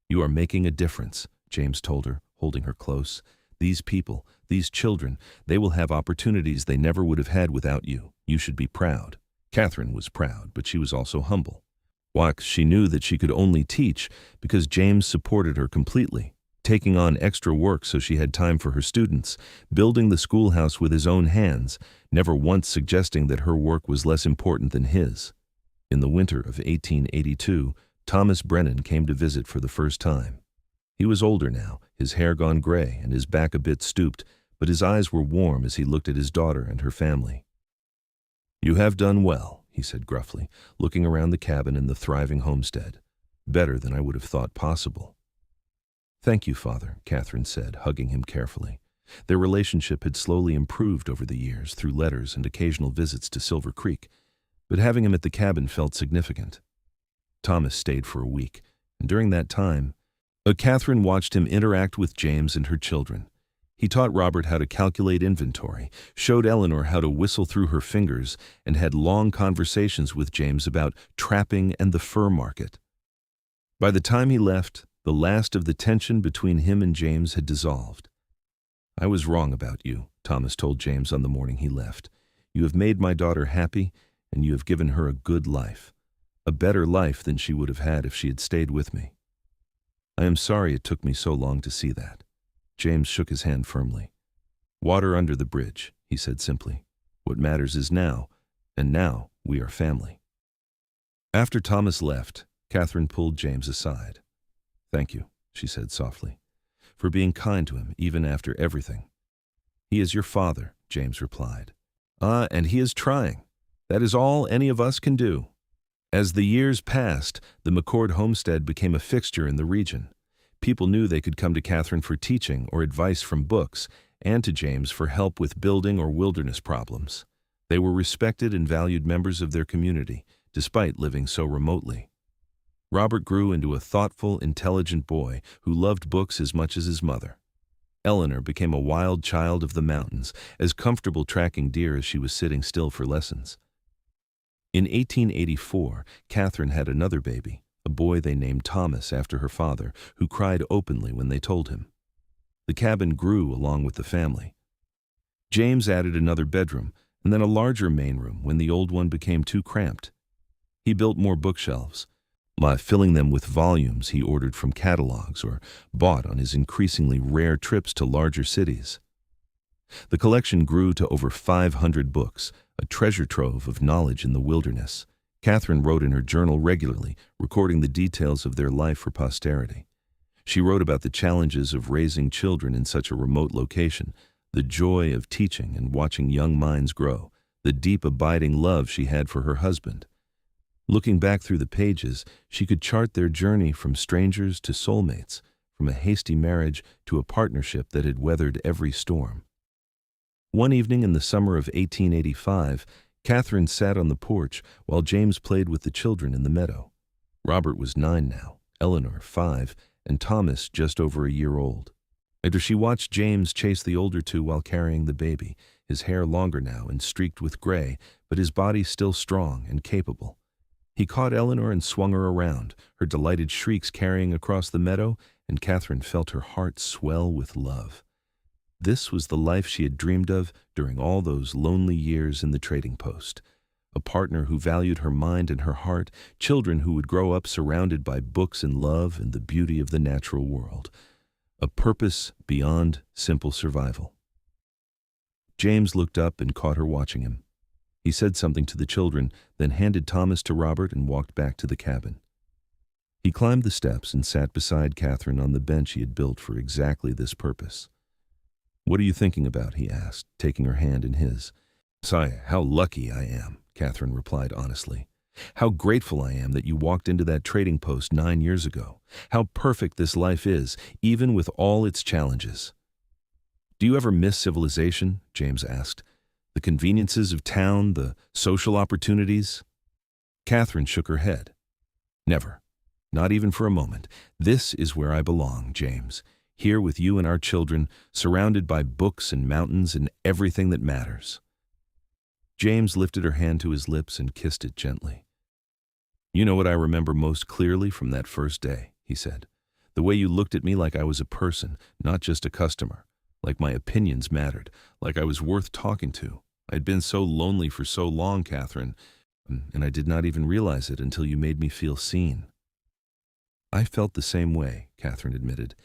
"You are making a difference," James told her, holding her close. "These people, these children, they will have opportunities they never would have had without you. You should be proud." Catherine was proud, but she was also humble. She knew that she could only teach because James supported her completely, taking on extra work so she had time for her students, building the schoolhouse with his own hands, never once suggesting that her work was less important than his. In the winter of 1882, Thomas Brennan came to visit for the first time. He was older now, his hair gone gray and his back a bit stooped, but his eyes were warm as he looked at his daughter and her family. "You have done well," he said gruffly, looking around the cabin and the thriving homestead. "Better than I would have thought possible." "Thank you, Father," Catherine said, hugging him carefully. Their relationship had slowly improved over the years through letters and occasional visits to Silver Creek, but having him at the cabin felt significant. Thomas stayed for a week, and during that time, Catherine watched him interact with James and her children. He taught Robert how to calculate inventory, showed Eleanor how to whistle through her fingers, and had long conversations with James about trapping and the fur market. By the time he left, the last of the tension between him and James had dissolved. "I was wrong about you," Thomas told James on the morning he left. "You have made my daughter happy, and you have given her a good life, a better life than she would have had if she had stayed with me. I am sorry it took me so long to see that." James shook his hand firmly. "Water under the bridge," he said simply. "What matters is now, and now we are family." After Thomas left, Catherine pulled James aside. "Thank you," she said softly, "for being kind to him even after everything." "He is your father," James replied. And he is trying. That is all any of us can do." As the years passed, the McCord homestead became a fixture in the region. People knew they could come to Catherine for teaching or advice from books, and to James for help with building or wilderness problems. They were respected and valued members of their community, despite living so remotely. Robert grew into a thoughtful, intelligent boy who loved books as much as his mother. Eleanor became a wild child of the mountains, as comfortable tracking deer as she was sitting still for lessons. In 1884, Catherine had another baby, a boy they named Thomas after her father, who cried openly when they told him. The cabin grew along with the family. James added another bedroom, and then a larger main room when the old one became too cramped. He built more bookshelves, filling them with volumes he ordered from catalogs or bought on his increasingly rare trips to larger cities. The collection grew to over 500 books, a treasure trove of knowledge in the wilderness. Catherine wrote in her journal regularly, recording the details of their life for posterity. She wrote about the challenges of raising children in such a remote location, the joy of teaching and watching young minds grow, the deep abiding love she had for her husband. Looking back through the pages, she could chart their journey from strangers to soulmates, from a hasty marriage to a partnership that had weathered every storm. One evening in the summer of 1885, Catherine sat on the porch while James played with the children in the meadow. Robert was 9 now, Eleanor 5, and Thomas just over a year old. Later she watched James chase the older two while carrying the baby, his hair longer now and streaked with gray, but his body still strong and capable. He caught Eleanor and swung her around, her delighted shrieks carrying across the meadow, and Catherine felt her heart swell with love. This was the life she had dreamed of during all those lonely years in the trading post. A partner who valued her mind and her heart, children who would grow up surrounded by books and love and the beauty of the natural world. A purpose beyond simple survival. James looked up and caught her watching him. He said something to the children, then handed Thomas to Robert and walked back to the cabin. He climbed the steps and sat beside Catherine on the bench he had built for exactly this purpose. "What are you thinking about?" he asked, taking her hand in his. "Sigh, how lucky I am," Catherine replied honestly. "How grateful I am that you walked into that trading post 9 years ago. How perfect this life is, even with all its challenges." "Do you ever miss civilization?" James asked. "The conveniences of town, the social opportunities?" Catherine shook her head. "Never. Not even for a moment. This is where I belong, James. Here with you and our children, surrounded by books and mountains and everything that matters." James lifted her hand to his lips and kissed it gently. "You know what I remember most clearly from that first day," he said. "The way you looked at me like I was a person, not just a customer, like my opinions mattered, like I was worth talking to. I'd been so lonely for so long, Catherine. And I did not even realize it until you made me feel seen." "I felt the same way," Catherine admitted.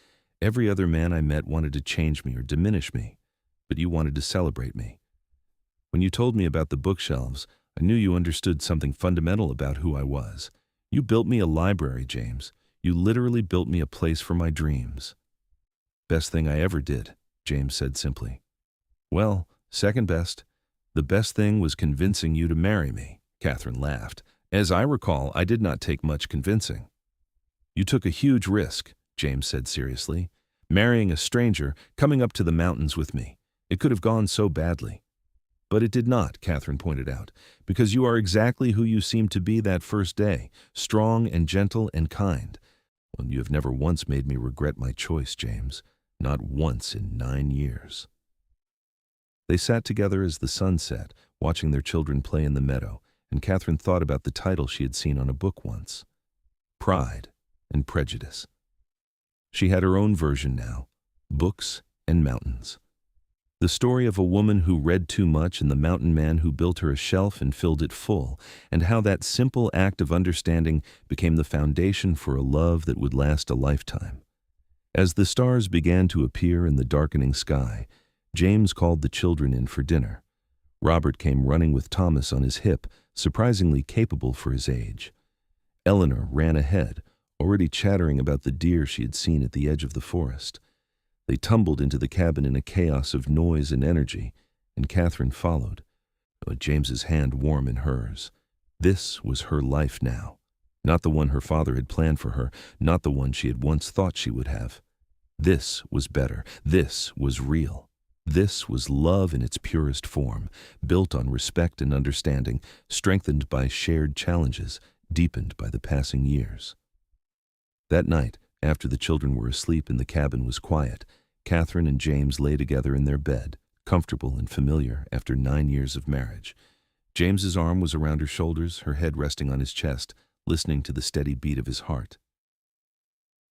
"Every other man I met wanted to change me or diminish me, but you wanted to celebrate me. When you told me about the bookshelves, I knew you understood something fundamental about who I was. You built me a library, James. You literally built me a place for my dreams." "Best thing I ever did," James said simply. "Well, second best. The best thing was convincing you to marry me," Catherine laughed. "As I recall, I did not take much convincing." "You took a huge risk," James said seriously. "Marrying a stranger, coming up to the mountains with me. It could have gone so badly." "But it did not," Catherine pointed out, "because you are exactly who you seemed to be that first day, strong and gentle and kind. Well, you have never once made me regret my choice, James. Not once in 9 years." They sat together as the sun set, watching their children play in the meadow, and Catherine thought about the title she had seen on a book once: Pride and Prejudice. She had her own version now: Books and Mountains. The story of a woman who read too much and the mountain man who built her a shelf and filled it full, and how that simple act of understanding became the foundation for a love that would last a lifetime. As the stars began to appear in the darkening sky, James called the children in for dinner. Robert came running with Thomas on his hip, surprisingly capable for his age. Eleanor ran ahead, already chattering about the deer she had seen at the edge of the forest. They tumbled into the cabin in a chaos of noise and energy, and Catherine followed, James's hand warm in hers. This was her life now, not the one her father had planned for her, not the one she had once thought she would have. This was better. This was real. This was love in its purest form, built on respect and understanding, strengthened by shared challenges, deepened by the passing years. That night, after the children were asleep and the cabin was quiet, Catherine and James lay together in their bed, comfortable and familiar after 9 years of marriage. James's arm was around her shoulders, her head resting on his chest, listening to the steady beat of his heart.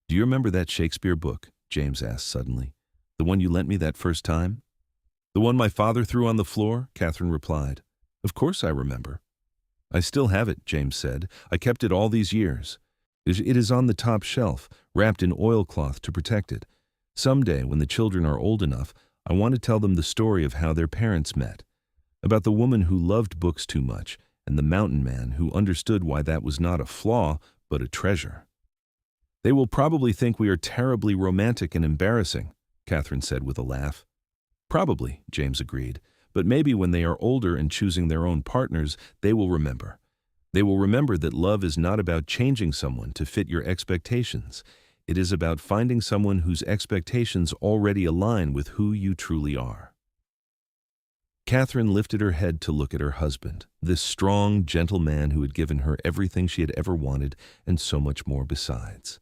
"Do you remember that Shakespeare book?" James asked suddenly. "The one you lent me that first time?" "The one my father threw on the floor?" Catherine replied. "Of course I remember." "I still have it," James said. "I kept it all these years. It is on the top shelf, wrapped in oilcloth to protect it. Someday, when the children are old enough, I want to tell them the story of how their parents met, about the woman who loved books too much, and the mountain man who understood why that was not a flaw, but a treasure." "They will probably think we are terribly romantic and embarrassing," Catherine said with a laugh. "Probably," James agreed, "but maybe when they are older and choosing their own partners, they will remember. They will remember that love is not about changing someone to fit your expectations. It is about finding someone whose expectations already align with who you truly are." Catherine lifted her head to look at her husband, this strong, gentle man who had given her everything she had ever wanted and so much more besides.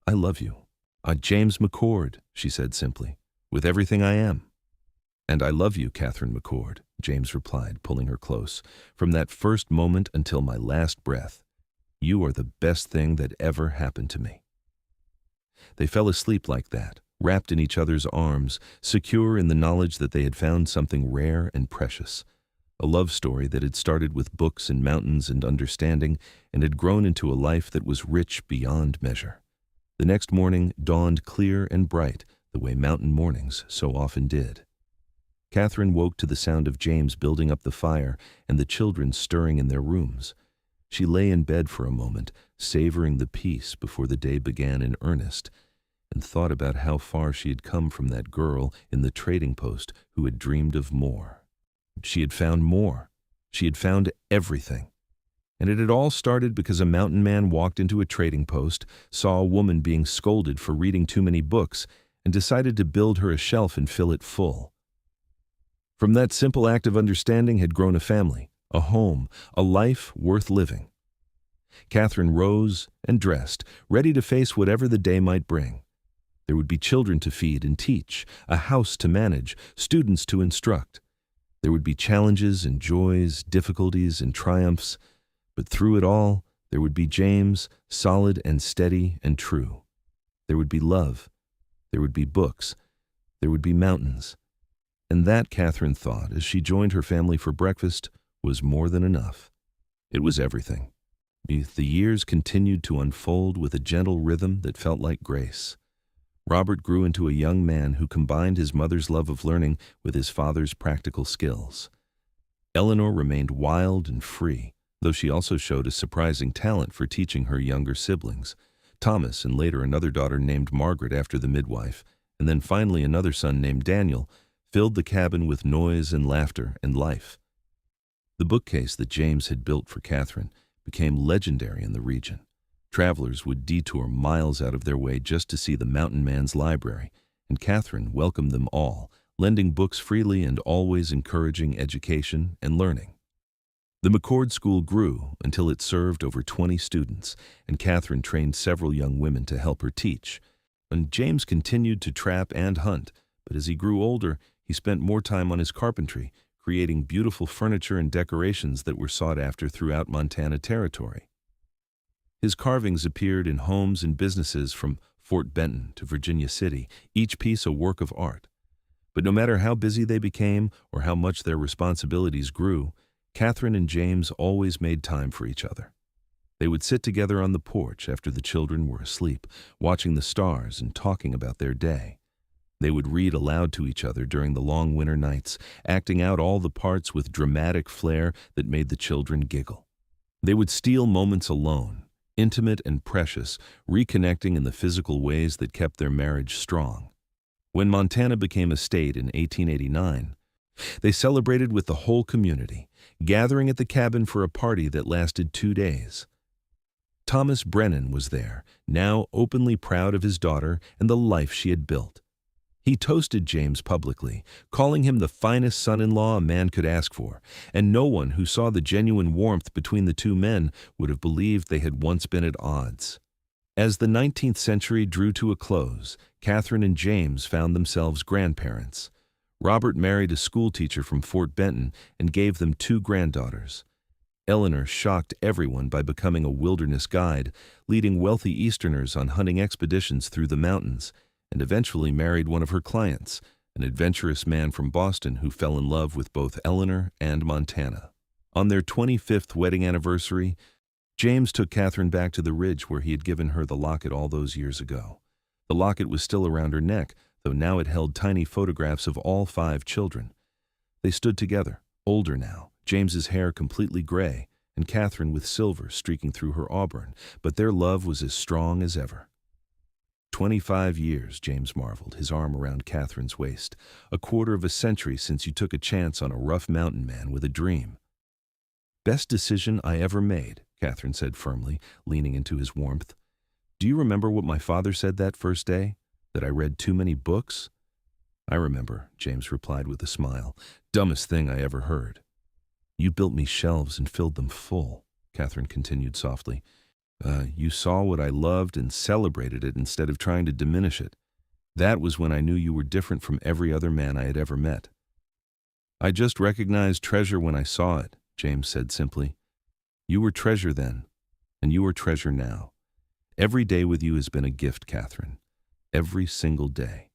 "I love you. James McCord," she said simply, "with everything I am." "And I love you, Catherine McCord," James replied, pulling her close, "from that first moment until my last breath. You are the best thing that ever happened to me." They fell asleep like that, wrapped in each other's arms, secure in the knowledge that they had found something rare and precious, a love story that had started with books and mountains and understanding and had grown into a life that was rich beyond measure. The next morning dawned clear and bright, the way mountain mornings so often did. Catherine woke to the sound of James building up the fire and the children stirring in their rooms. She lay in bed for a moment, savoring the peace before the day began in earnest, and thought about how far she had come from that girl in the trading post who had dreamed of more. She had found more. She had found everything. And it had all started because a mountain man walked into a trading post, saw a woman being scolded for reading too many books, and decided to build her a shelf and fill it full. From that simple act of understanding had grown a family, a home, a life worth living. Catherine rose and dressed, ready to face whatever the day might bring. There would be children to feed and teach, a house to manage, students to instruct. There would be challenges and joys, difficulties and triumphs, but through it all, there would be James, solid and steady and true. There would be love. There would be books. There would be mountains. And that, Catherine thought, as she joined her family for breakfast, was more than enough. It was everything. The years continued to unfold with a gentle rhythm that felt like grace. Robert grew into a young man who combined his mother's love of learning with his father's practical skills. Eleanor remained wild and free, though she also showed a surprising talent for teaching her younger siblings. Thomas, and later another daughter named Margaret after the midwife, and then finally another son named Daniel, filled the cabin with noise and laughter and life. The bookcase that James had built for Catherine became legendary in the region. Travelers would detour miles out of their way just to see the mountain man's library, and Catherine welcomed them all, lending books freely and always encouraging education and learning. The McCord School grew until it served over 20 students, and Catherine trained several young women to help her teach. And James continued to trap and hunt, but as he grew older, he spent more time on his carpentry, creating beautiful furniture and decorations that were sought after throughout Montana Territory. His carvings appeared in homes and businesses from Fort Benton to Virginia City, each piece a work of art. But no matter how busy they became or how much their responsibilities grew, Catherine and James always made time for each other. They would sit together on the porch after the children were asleep, watching the stars and talking about their day. They would read aloud to each other during the long winter nights, acting out all the parts with dramatic flair that made the children giggle. They would steal moments alone, intimate and precious, reconnecting in the physical ways that kept their marriage strong. When Montana became a state in 1889, they celebrated with the whole community, gathering at the cabin for a party that lasted 2 days. Thomas Brennan was there, now openly proud of his daughter and the life she had built. He toasted James publicly, calling him the finest son-in-law a man could ask for, and no one who saw the genuine warmth between the two men would have believed they had once been at odds. As the 19th century drew to a close, Catherine and James found themselves grandparents. Robert married a schoolteacher from Fort Benton and gave them 2 granddaughters. Eleanor shocked everyone by becoming a wilderness guide, leading wealthy Easterners on hunting expeditions through the mountains, and eventually married one of her clients, an adventurous man from Boston who fell in love with both Eleanor and Montana. On their 25th wedding anniversary, James took Catherine back to the ridge where he had given her the locket all those years ago. The locket was still around her neck, though now it held tiny photographs of all 5 children. They stood together, older now, James's hair completely gray, and Catherine with silver streaking through her auburn, but their love was as strong as ever. 25 years, James marveled, his arm around Catherine's waist. A quarter of a century since you took a chance on a rough mountain man with a dream. Best decision I ever made, Catherine said firmly, leaning into his warmth. Do you remember what my father said that first day? That I read too many books? I remember, James replied with a smile. Dumbest thing I ever heard. You built me shelves and filled them full, Catherine continued softly. You saw what I loved and celebrated it instead of trying to diminish it. That was when I knew you were different from every other man I had ever met. I just recognized treasure when I saw it, James said simply. You were treasure then, and you are treasure now. Every day with you has been a gift, Catherine. Every single day.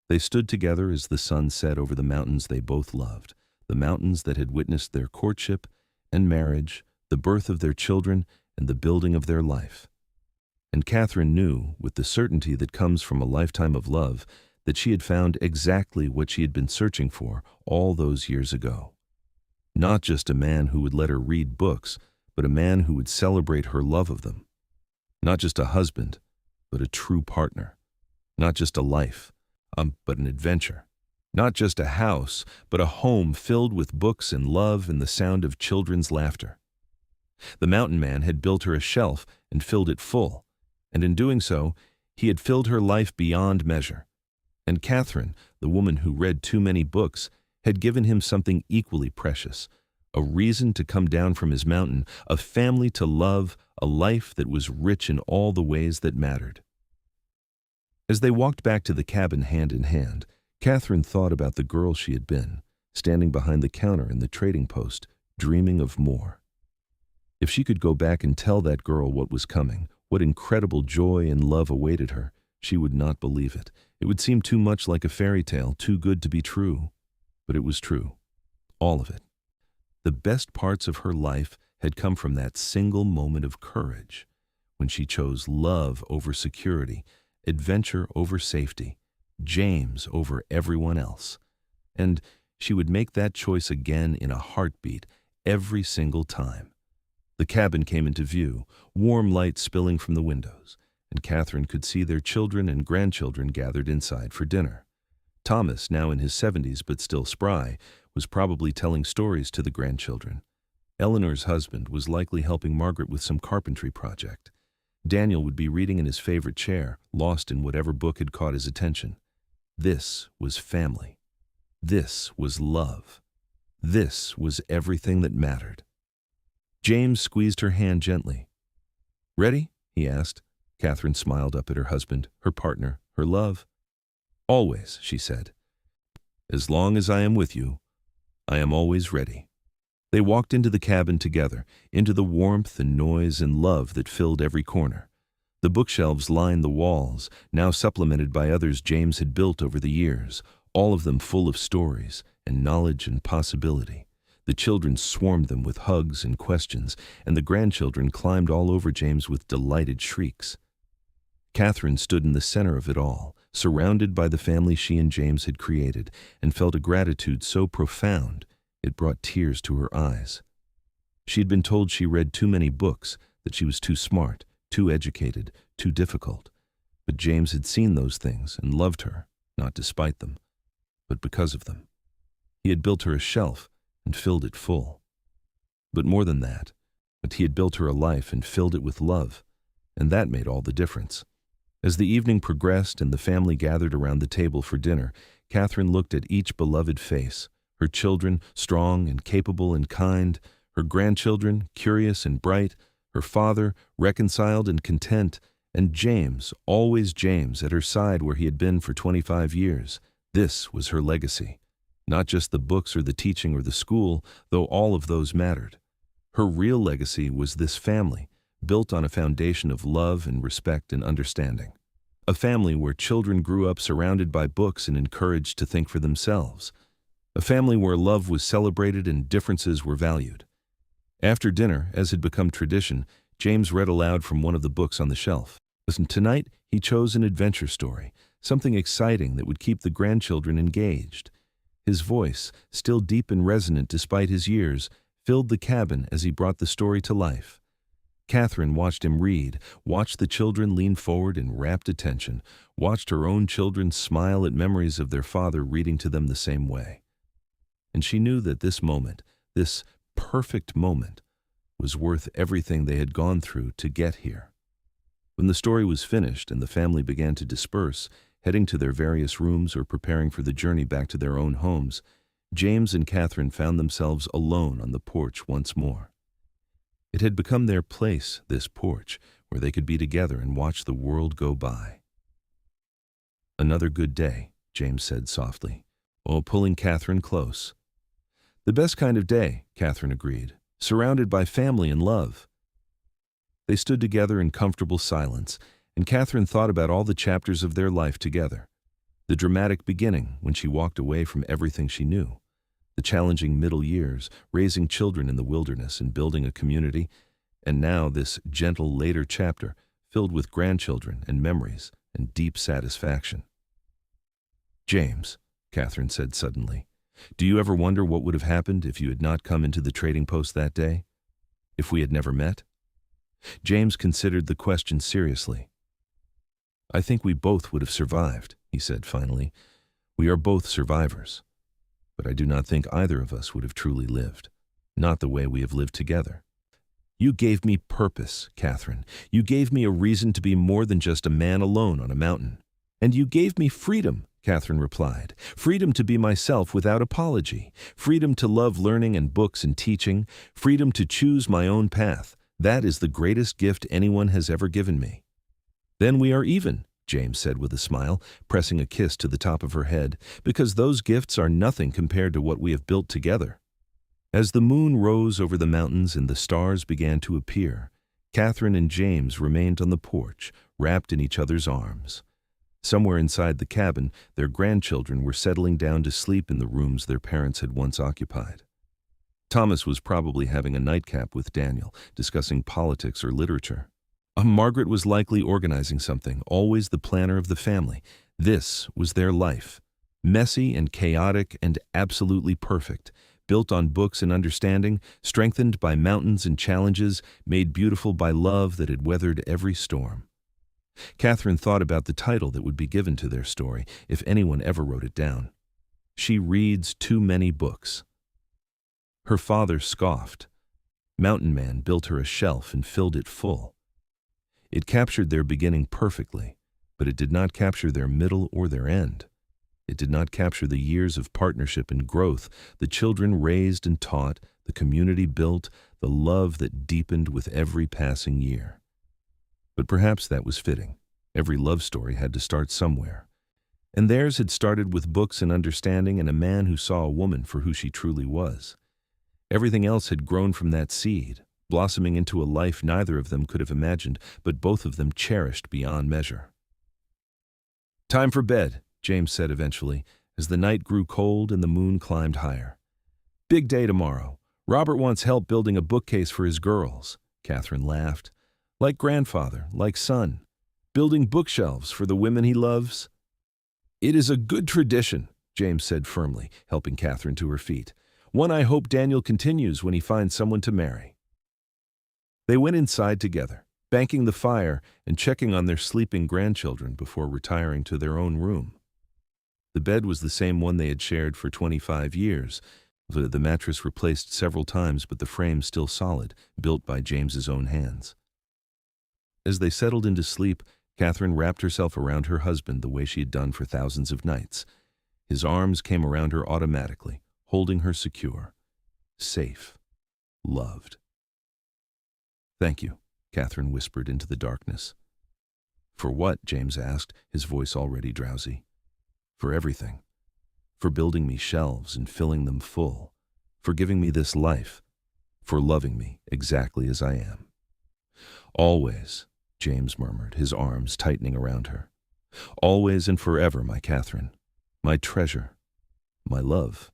They stood together as the sun set over the mountains they both loved, the mountains that had witnessed their courtship and marriage, the birth of their children, and the building of their life. And Catherine knew, with the certainty that comes from a lifetime of love, that she had found exactly what she had been searching for all those years ago. Not just a man who would let her read books, but a man who would celebrate her love of them. Not just a husband, but a true partner. Not just a life, but an adventure. Not just a house, but a home filled with books and love and the sound of children's laughter. The mountain man had built her a shelf and filled it full, and in doing so, he had filled her life beyond measure. And Catherine, the woman who read too many books, had given him something equally precious, a reason to come down from his mountain, a family to love, a life that was rich in all the ways that mattered. As they walked back to the cabin hand in hand, Catherine thought about the girl she had been, standing behind the counter in the trading post, dreaming of more. If she could go back and tell that girl what was coming, what incredible joy and love awaited her, she would not believe it. It would seem too much like a fairy tale, too good to be true. But it was true. All of it. The best parts of her life had come from that single moment of courage, when she chose love over security, adventure over safety, James over everyone else. And she would make that choice again in a heartbeat every single time. The cabin came into view, warm light spilling from the windows, and Catherine could see their children and grandchildren gathered inside for dinner. Thomas, now in his 70s but still spry, was probably telling stories to the grandchildren. Eleanor's husband was likely helping Margaret with some carpentry project. Daniel would be reading in his favorite chair, lost in whatever book had caught his attention. This was family. This was love. This was everything that mattered. James squeezed her hand gently. "Ready?" he asked. Catherine smiled up at her husband, her partner, her love. "Always," she said. "As long as I am with you, I am always ready." They walked into the cabin together, into the warmth and noise and love that filled every corner. The bookshelves lined the walls, now supplemented by others James had built over the years, all of them full of stories and knowledge and possibility. The children swarmed them with hugs and questions, and the grandchildren climbed all over James with delighted shrieks. Catherine stood in the center of it all, surrounded by the family she and James had created, and felt a gratitude so profound it brought tears to her eyes. She had been told she read too many books, that she was too smart, too educated, too difficult. But James had seen those things and loved her, not despite them, but because of them. He had built her a shelf and filled it full. But more than that, he had built her a life and filled it with love, and that made all the difference. As the evening progressed and the family gathered around the table for dinner, Catherine looked at each beloved face, her children strong and capable and kind, her grandchildren curious and bright, her father reconciled and content, and James, always James, at her side where he had been for 25 years. This was her legacy. Not just the books or the teaching or the school, though all of those mattered. Her real legacy was this family, built on a foundation of love and respect and understanding. A family where children grew up surrounded by books and encouraged to think for themselves. A family where love was celebrated and differences were valued. After dinner, as had become tradition, James read aloud from one of the books on the shelf. Tonight, he chose an adventure story, something exciting that would keep the grandchildren engaged. His voice, still deep and resonant despite his years, filled the cabin as he brought the story to life. Catherine watched him read, watched the children lean forward in rapt attention, watched her own children smile at memories of their father reading to them the same way. And she knew that this moment, this perfect moment, was worth everything they had gone through to get here. When the story was finished and the family began to disperse, heading to their various rooms or preparing for the journey back to their own homes, James and Catherine found themselves alone on the porch once more. It had become their place, this porch, where they could be together and watch the world go by. "Another good day," James said softly, while pulling Catherine close. "The best kind of day," Catherine agreed, "surrounded by family and love." They stood together in comfortable silence, and Catherine thought about all the chapters of their life together. The dramatic beginning, when she walked away from everything she knew. The challenging middle years, raising children in the wilderness and building a community. And now this gentle later chapter, filled with grandchildren and memories and deep satisfaction. "James," Catherine said suddenly, "do you ever wonder what would have happened if you had not come into the trading post that day? If we had never met?" James considered the question seriously. "I think we both would have survived," he said finally. "We are both survivors. But I do not think either of us would have truly lived. Not the way we have lived together. You gave me purpose, Catherine. You gave me a reason to be more than just a man alone on a mountain. And you gave me freedom," Catherine replied. "Freedom to be myself without apology. Freedom to love learning and books and teaching. Freedom to choose my own path. That is the greatest gift anyone has ever given me." "Then we are even," James said with a smile, pressing a kiss to the top of her head, "because those gifts are nothing compared to what we have built together." As the moon rose over the mountains and the stars began to appear, Catherine and James remained on the porch, wrapped in each other's arms. Somewhere inside the cabin, their grandchildren were settling down to sleep in the rooms their parents had once occupied. Thomas was probably having a nightcap with Daniel, discussing politics or literature. Margaret was likely organizing something, always the planner of the family. This was their life. Messy and chaotic and absolutely perfect, built on books and understanding, strengthened by mountains and challenges, made beautiful by love that had weathered every storm. Catherine thought about the title that would be given to their story, if anyone ever wrote it down. She reads too many books. Her father scoffed. Mountain Man built her a shelf and filled it full. It captured their beginning perfectly, but it did not capture their middle or their end. It did not capture the years of partnership and growth, the children raised and taught, the community built, the love that deepened with every passing year. But perhaps that was fitting. Every love story had to start somewhere. And theirs had started with books and understanding and a man who saw a woman for who she truly was. Everything else had grown from that seed, blossoming into a life neither of them could have imagined, but both of them cherished beyond measure. "Time for bed," James said eventually, as the night grew cold and the moon climbed higher. "Big day tomorrow. Robert wants help building a bookcase for his girls." Catherine laughed. "Like grandfather, like son. Building bookshelves for the women he loves." "It is a good tradition," James said firmly, helping Catherine to her feet. "One I hope Daniel continues when he finds someone to marry." They went inside together, banking the fire and checking on their sleeping grandchildren before retiring to their own room. The bed was the same one they had shared for 25 years. The mattress replaced several times, but the frame still solid, built by James's own hands. As they settled into sleep, Catherine wrapped herself around her husband the way she had done for thousands of nights. His arms came around her automatically, holding her secure, safe, loved. "Thank you," Catherine whispered into the darkness. "For what?" James asked, his voice already drowsy. "For everything. For building me shelves and filling them full. For giving me this life. For loving me exactly as I am." "Always," James murmured, his arms tightening around her. "Always and forever, my Catherine. My treasure. My love."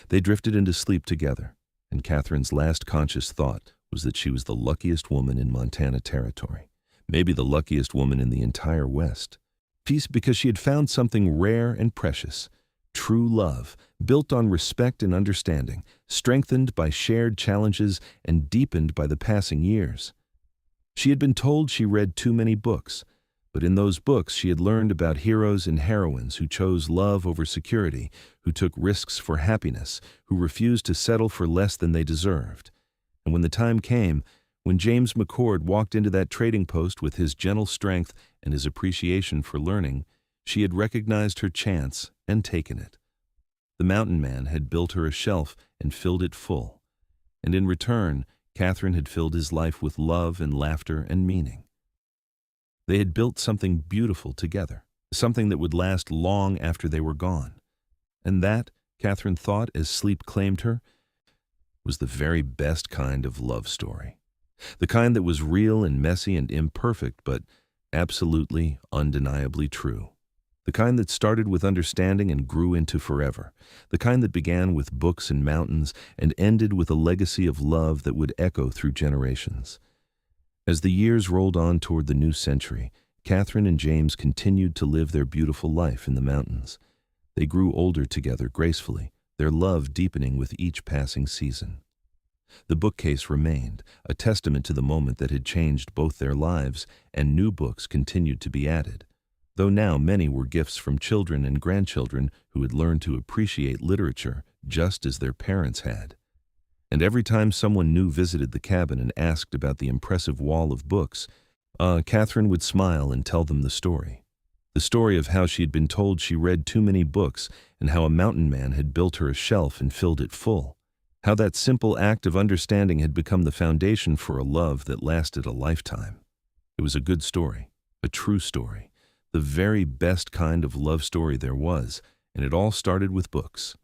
They drifted into sleep together, and Catherine's last conscious thought was that she was the luckiest woman in Montana Territory, maybe the luckiest woman in the entire West. Peace because she had found something rare and precious, true love, built on respect and understanding, strengthened by shared challenges and deepened by the passing years. She had been told she read too many books, but in those books she had learned about heroes and heroines who chose love over security, who took risks for happiness, who refused to settle for less than they deserved. And when the time came, when James McCord walked into that trading post with his gentle strength and his appreciation for learning, she had recognized her chance and taken it. The mountain man had built her a shelf and filled it full, and in return, Catherine had filled his life with love and laughter and meaning. They had built something beautiful together, something that would last long after they were gone. And that, Catherine thought as sleep claimed her, was the very best kind of love story. The kind that was real and messy and imperfect, but absolutely, undeniably true. The kind that started with understanding and grew into forever. The kind that began with books and mountains and ended with a legacy of love that would echo through generations. As the years rolled on toward the new century, Catherine and James continued to live their beautiful life in the mountains. They grew older together gracefully, their love deepening with each passing season. The bookcase remained, a testament to the moment that had changed both their lives, and new books continued to be added, though now many were gifts from children and grandchildren who had learned to appreciate literature just as their parents had. And every time someone new visited the cabin and asked about the impressive wall of books, Catherine would smile and tell them the story. The story of how she had been told she read too many books and how a mountain man had built her a shelf and filled it full. How that simple act of understanding had become the foundation for a love that lasted a lifetime. It was a good story, a true story, the very best kind of love story there was, and it all started with books.